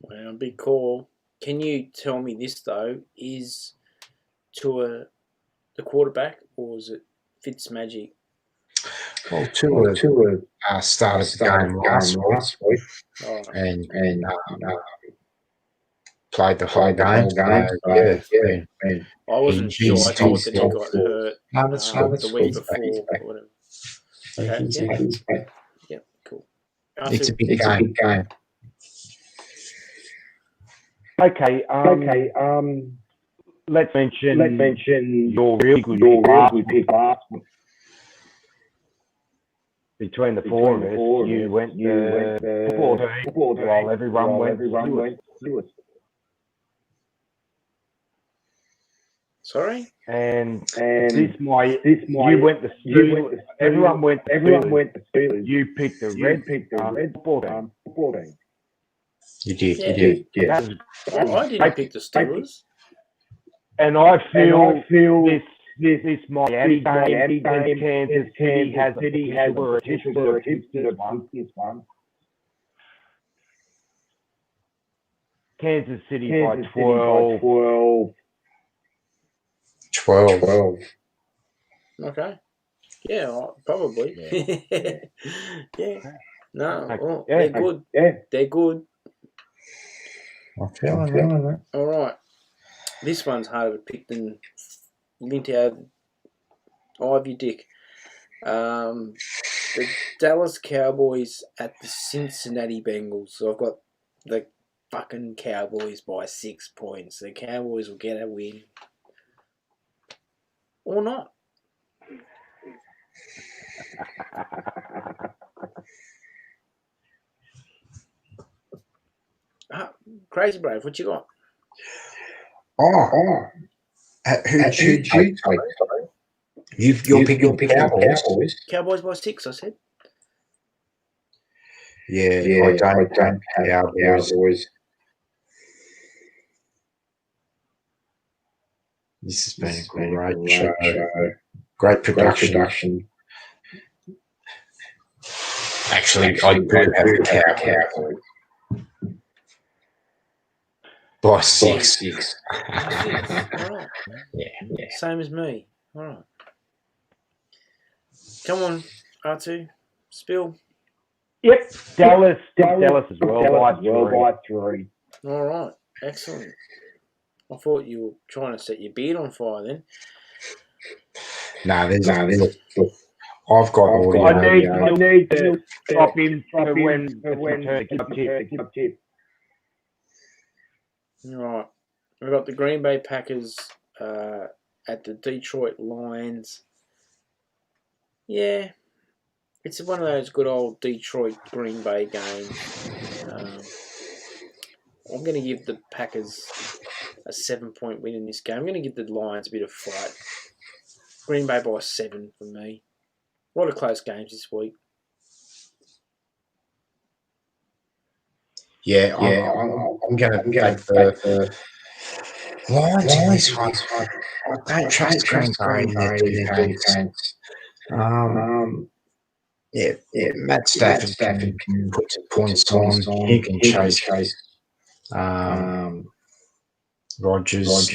[SPEAKER 1] Well, big call. Can you tell me this, though? Is Tua the quarterback or is it Fitzmagic?
[SPEAKER 2] Well, Tua started the game last week and played the whole game.
[SPEAKER 1] I wasn't sure. I thought that he got hurt the week before or whatever. Okay, yeah, cool.
[SPEAKER 2] It's a big game.
[SPEAKER 3] Okay, let's mention your really good pick last week. Between the four of us, you went the football team while everyone went Lewis.
[SPEAKER 1] Sorry?
[SPEAKER 3] And you went the Steelers. Everyone went the Steelers. You picked the red football team.
[SPEAKER 2] You did.
[SPEAKER 1] Yeah. I didn't pick the Steelers.
[SPEAKER 3] And I feel this Miami game, Kansas City has a potential for this one. Kansas City by 12.
[SPEAKER 2] 12.
[SPEAKER 1] Okay. Yeah, probably. Yeah. No, well,
[SPEAKER 3] Yeah.
[SPEAKER 1] they're good. They're good.
[SPEAKER 2] I'm feeling that.
[SPEAKER 1] All right. This one's harder to pick than lint out of your dick. The Dallas Cowboys at the Cincinnati Bengals. So I've got the fucking Cowboys by 6 points. The Cowboys will get a win. Or not. Crazy Brave, what you got?
[SPEAKER 2] Who'd you take? You're picking Cowboys?
[SPEAKER 1] Cowboys by 6, I said.
[SPEAKER 2] Yeah, I don't have Cowboys. This has been a great show. Great production. Actually, I do have Cowboys. By 6.
[SPEAKER 1] All right.
[SPEAKER 2] Yeah.
[SPEAKER 1] Same as me. All right. Come on, R2. Spill.
[SPEAKER 3] Yep. Dallas as well by 3.
[SPEAKER 1] All right. Excellent. I thought you were trying to set your beard on fire then.
[SPEAKER 2] No, there's I've got audio.
[SPEAKER 3] I need to stop in for when tip.
[SPEAKER 1] All right. We've got the Green Bay Packers at the Detroit Lions. Yeah. It's one of those good old Detroit Green Bay games. I'm going to give the Packers a 7-point win in this game. I'm going to give the Lions a bit of fight. Green Bay by 7 for me. A lot of close games this week.
[SPEAKER 2] Yeah, I'm going to take the Lions in this one. I don't trust Green Bay in their defense. Yeah, Matt Stafford can put some points on. He can chase. Rogers.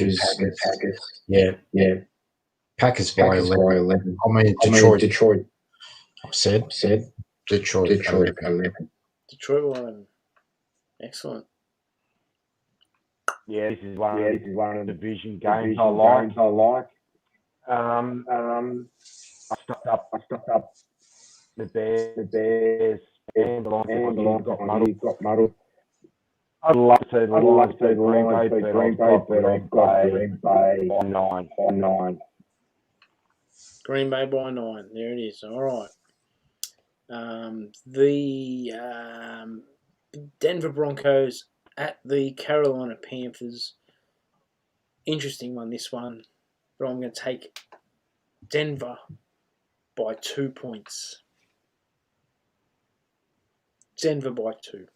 [SPEAKER 2] Packers. Yeah. Packers by 11. I mean, Detroit. I said Detroit 11.
[SPEAKER 1] Detroit 11. Excellent.
[SPEAKER 3] Yeah, this is one of the division games I like. I stopped up the Bears and got muddled. I'd love to see the Lions beat Green Bay, but I've got Green Bay by 9.
[SPEAKER 1] Green Bay by 9. There it is. All right. The Denver Broncos at the Carolina Panthers. Interesting one, this one. But I'm going to take Denver by 2 points. Denver by 2.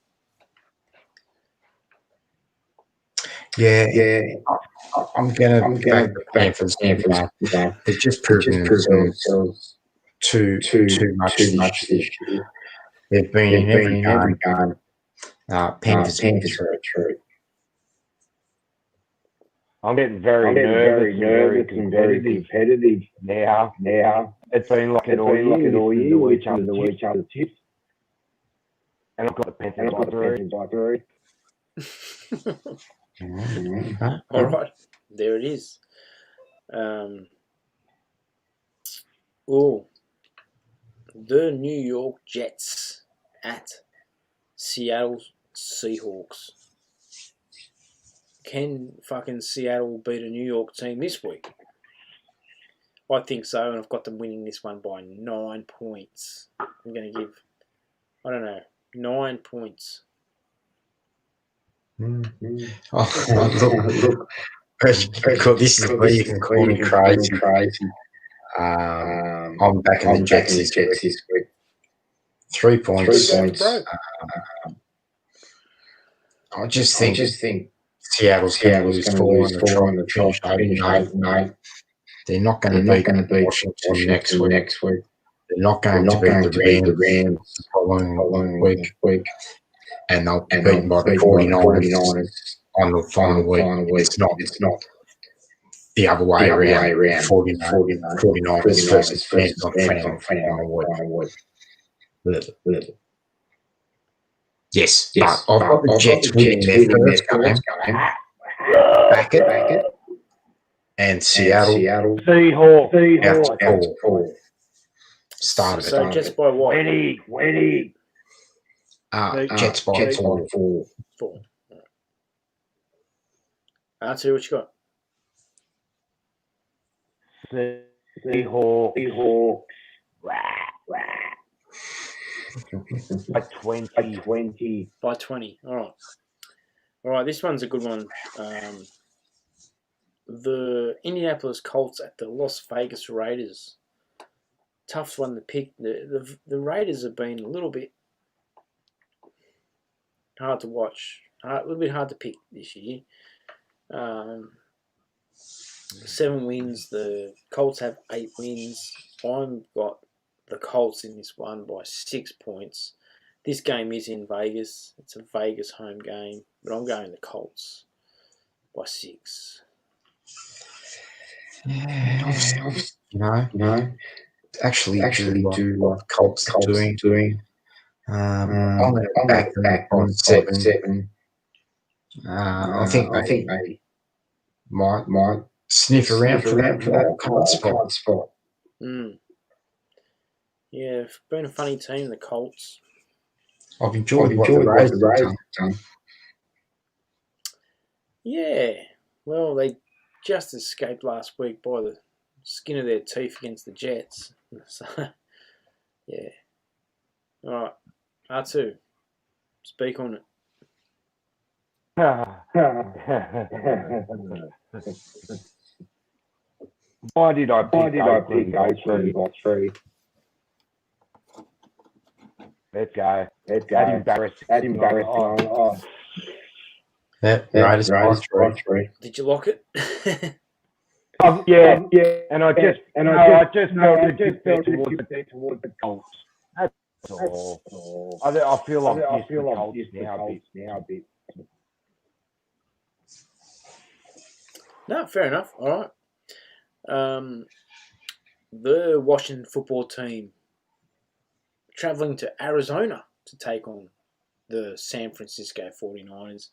[SPEAKER 2] Yeah. I'm going to back the Panthers. They've just proven themselves too much this year. They've been in every game. Panthers true.
[SPEAKER 3] I'm getting very nervous and very competitive now. It's been like it all year with each other's tips. And I've got the Panthers by 3.
[SPEAKER 1] All right. There it is. The New York Jets at Seattle Seahawks. Can fucking Seattle beat a New York team this week? I think so, and I've got them winning this one by 9 points. I'm going to give, 9 points.
[SPEAKER 2] Look, this is where you can call me crazy. I'm back in the Jets this week. 3 points. I just think Seattle's going to lose 4 on the trot. They're not going to beat Washington next week. They're not going to beat the Rams the following week. And they'll be beaten by the 49ers on the final week. It's not the other way around. 49ers versus Rams on final week. Yes, but I've got the Jets winning their first game. Back it. And Seattle
[SPEAKER 3] Seahawks.
[SPEAKER 2] out 4. Started
[SPEAKER 1] So Jets by what?
[SPEAKER 3] 20.
[SPEAKER 2] Jets by 4.
[SPEAKER 1] 4. R2, what you got?
[SPEAKER 3] Seahawks. By 20.
[SPEAKER 1] By 20. All right, this one's a good one. The Indianapolis Colts at the Las Vegas Raiders. Tough one to pick. The Raiders have been a little bit hard to watch. A little bit hard to pick this year. 7 wins. The Colts have 8 wins. I've got the Colts in this one by 6 points. This game is in Vegas. It's a Vegas home game, but I'm going the Colts by 6.
[SPEAKER 2] Yeah, actually do what the Colts are doing. I'm going to back them by 7. I think they might sniff around for that card spot.
[SPEAKER 1] Yeah, it's been a funny team, the Colts.
[SPEAKER 2] I've enjoyed what the Raiders have done.
[SPEAKER 1] Yeah, well, they just escaped last week by the skin of their teeth against the Jets. So, yeah. All right, R2, speak on it.
[SPEAKER 3] Why did I pick Oakland by 3? Let's go. That's embarrassing.
[SPEAKER 2] Raiders by 3.
[SPEAKER 1] Did you lock it?
[SPEAKER 3] Yeah. And I just felt it bet towards the Colts. That's all. I feel like the Colts now a bit.
[SPEAKER 1] No, fair enough. All right. The Washington football team traveling to Arizona to take on the San Francisco 49ers.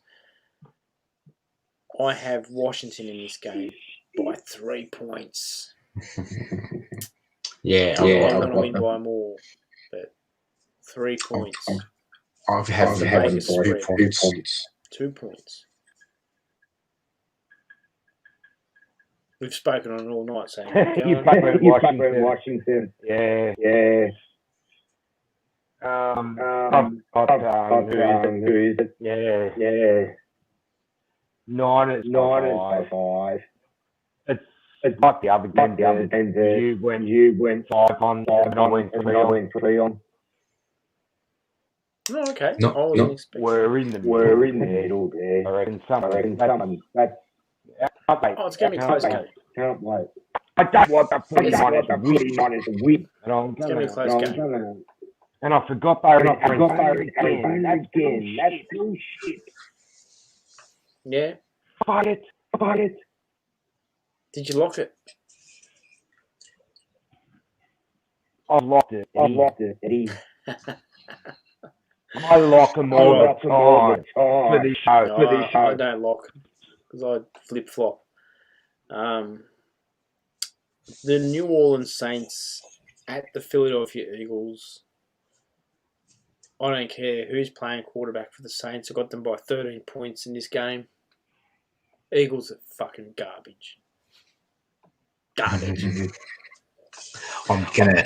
[SPEAKER 1] I have Washington in this game by 3 points.
[SPEAKER 2] Yeah,
[SPEAKER 1] I'm going to win by more, but 3 points.
[SPEAKER 2] I've had the Vegas 2 points.
[SPEAKER 1] 2 points. We've spoken on it all night, saying
[SPEAKER 3] you played Washington. Yeah. Who is it? Yeah. Niners by 5. It's like the other game. You went 5 on, and I went 3 on.
[SPEAKER 1] Oh, okay.
[SPEAKER 2] No.
[SPEAKER 3] We're in the middle there. I reckon someone. That's.
[SPEAKER 1] Oh, it's going to be close game.
[SPEAKER 3] Can't wait. I don't want the 49ers to win.
[SPEAKER 1] It's going to be a close game.
[SPEAKER 3] And I forgot they were again. That's bullshit.
[SPEAKER 1] Yeah.
[SPEAKER 3] Fight it.
[SPEAKER 1] Did you lock it?
[SPEAKER 3] I've locked it, Eddie. I lock them all the time for this show.
[SPEAKER 1] I don't lock because I flip-flop. The New Orleans Saints at the Philadelphia Eagles. I don't care who's playing quarterback for the Saints. I got them by 13 points in this game. Eagles are fucking garbage.
[SPEAKER 2] I'm gonna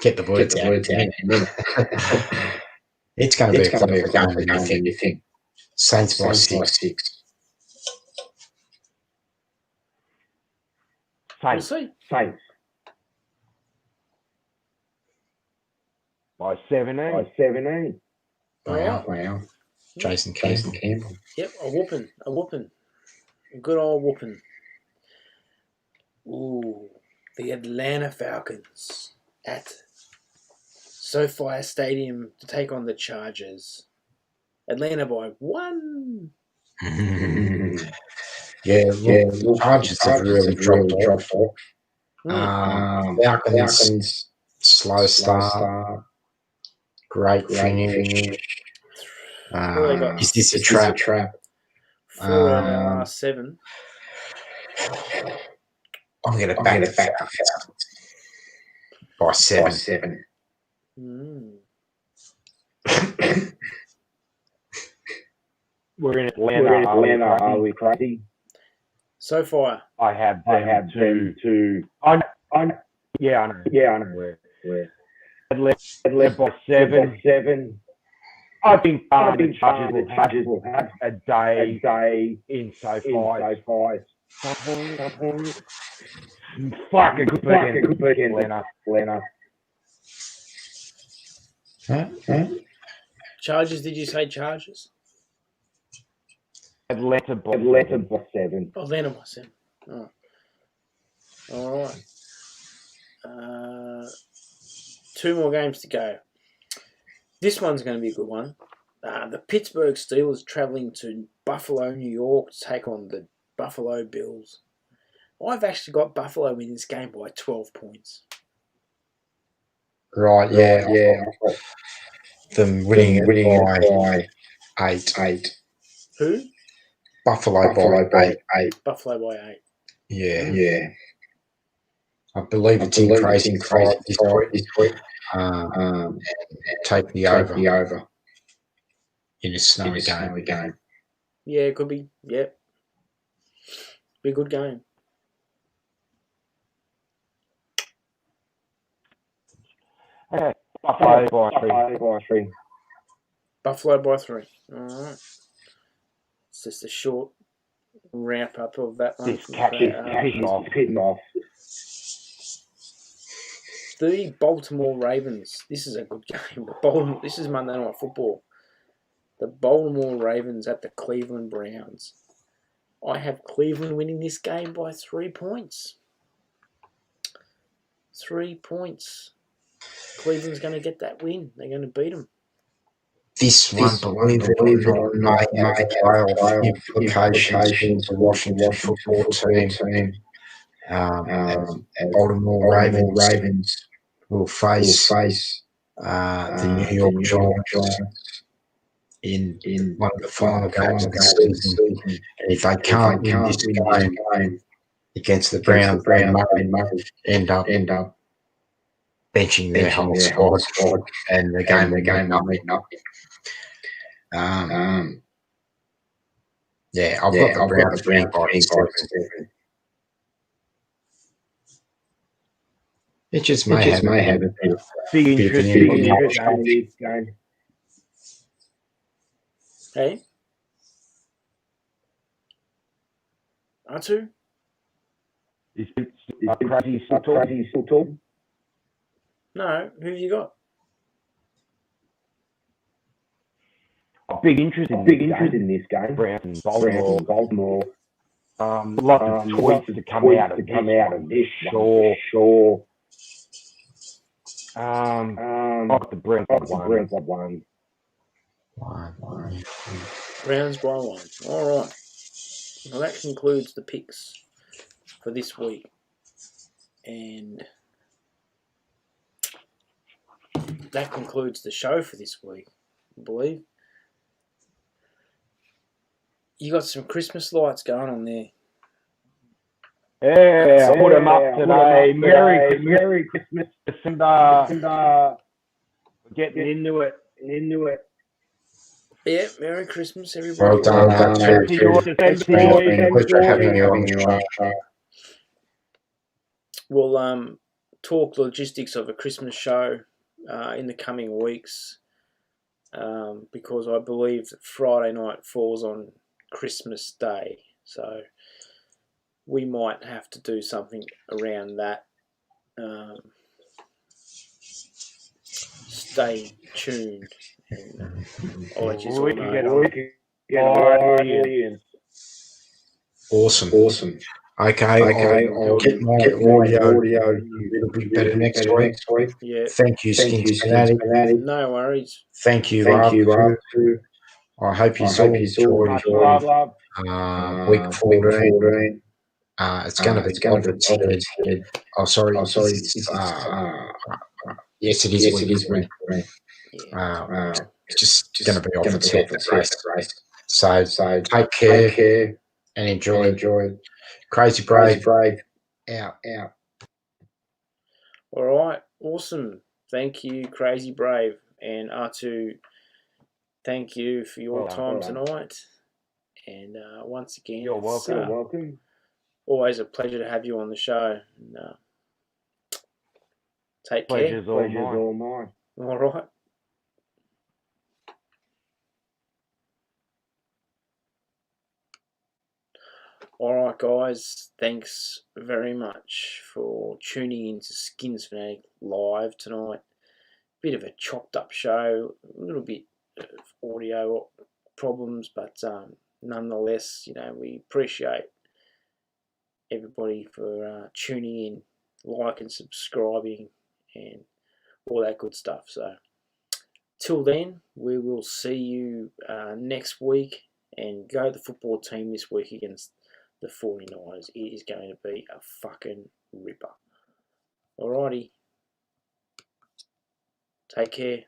[SPEAKER 2] get the words out. It's going to be a closer game than you think. Saints by 6.
[SPEAKER 1] We'll see.
[SPEAKER 3] Saints. By 17.
[SPEAKER 2] Wow. Jason Campbell.
[SPEAKER 1] Yep, a whooping. A good old whooping. Ooh, the Atlanta Falcons at SoFi Stadium to take on the Chargers. Atlanta by 1.
[SPEAKER 2] The Chargers have really dropped off. Falcons, slow start, great finish. Is this a trap?
[SPEAKER 1] 4 out of their last 7.
[SPEAKER 2] I'm going to back the Falcons by 7.
[SPEAKER 3] We're in Atlanta. Are we crazy?
[SPEAKER 1] So far,
[SPEAKER 3] I have them to. I know. Where? Atlanta by 7. I think the Chargers will have a day in SoFi. Fuck, it could be Atlanta.
[SPEAKER 1] Chargers, did you say Chargers?
[SPEAKER 3] Atlanta by 7.
[SPEAKER 1] Atlanta by 7. Oh. All right. 2 more games to go. This one's going to be a good one. The Pittsburgh Steelers travelling to Buffalo, New York to take on the Buffalo Bills. I've actually got Buffalo in this game by 12 points.
[SPEAKER 2] Right, yeah. Them winning by 8.
[SPEAKER 1] Who?
[SPEAKER 2] Buffalo by 8.
[SPEAKER 1] Buffalo by 8.
[SPEAKER 2] Yeah. I believe it's in crazy this week. Take the over in a snowy game.
[SPEAKER 1] Yeah, it could be. Yep. Be a good game.
[SPEAKER 3] Okay. Buffalo by 3.
[SPEAKER 1] Buffalo by 3. All right. It's just a short wrap up of that one.
[SPEAKER 3] This kicking off.
[SPEAKER 1] The Baltimore Ravens. This is a good game. This is Monday Night Football. The Baltimore Ravens at the Cleveland Browns. I have Cleveland winning this game by 3 points. 3 points. Cleveland's going to get that win. They're going to beat them.
[SPEAKER 2] This one, believe it or not, may have playoff implications for the Washington football team. Baltimore Ravens will face the New York Giants in one of the final games of the season. And if they can't win this game against the Browns, they may end up benching their whole squad, and the game will mean nothing. I've got the Browns winning by 7. It just may have a
[SPEAKER 3] big interest in this game.
[SPEAKER 1] Hey? Artu?
[SPEAKER 3] Is Crazy still talking?
[SPEAKER 1] No, who have you got?
[SPEAKER 3] Big interest in this game. Browns and Baltimore. Lots of tweets to come out of this. Sure. Got the Browns by 1.
[SPEAKER 1] Browns by 1. All right. Well, that concludes the picks for this week. And that concludes the show for this week, I believe. You got some Christmas lights going on there.
[SPEAKER 3] Yeah, I put them up today. Merry Christmas, December. Getting into it.
[SPEAKER 1] Yeah, Merry Christmas, everybody.
[SPEAKER 2] Well done.
[SPEAKER 3] Pleasure
[SPEAKER 2] having you on the show.
[SPEAKER 1] We'll talk logistics of a Christmas show in the coming weeks because I believe that Friday night falls on Christmas Day. So we might have to do something around that. Stay tuned. And I'll let you all know.
[SPEAKER 2] Awesome. Okay, I'll get my audio a little bit better next week.
[SPEAKER 1] Yeah.
[SPEAKER 2] Thank you, Skinsfanatic.
[SPEAKER 1] No worries.
[SPEAKER 2] Thank you, Crew. I hope you all enjoy week 14. It's going to be off its head. Oh, sorry. Yes, it is week 14. It's just going to be off its head, the race. So take care and enjoy. Crazy Brave out.
[SPEAKER 1] All right. Awesome. Thank you, Crazy Brave. And R2, thank you for your time tonight. And once again,
[SPEAKER 3] You're welcome.
[SPEAKER 1] Always a pleasure to have you on the show. And, take care.
[SPEAKER 3] Pleasure's all mine.
[SPEAKER 1] All right. All right, guys. Thanks very much for tuning into Skinsfanatic Live tonight. Bit of a chopped up show, a little bit of audio problems, but nonetheless, we appreciate everybody for tuning in, liking, subscribing, and all that good stuff. So, till then, we will see you next week, and go the football team this week against the 49ers. It is going to be a fucking ripper. Alrighty. Take care.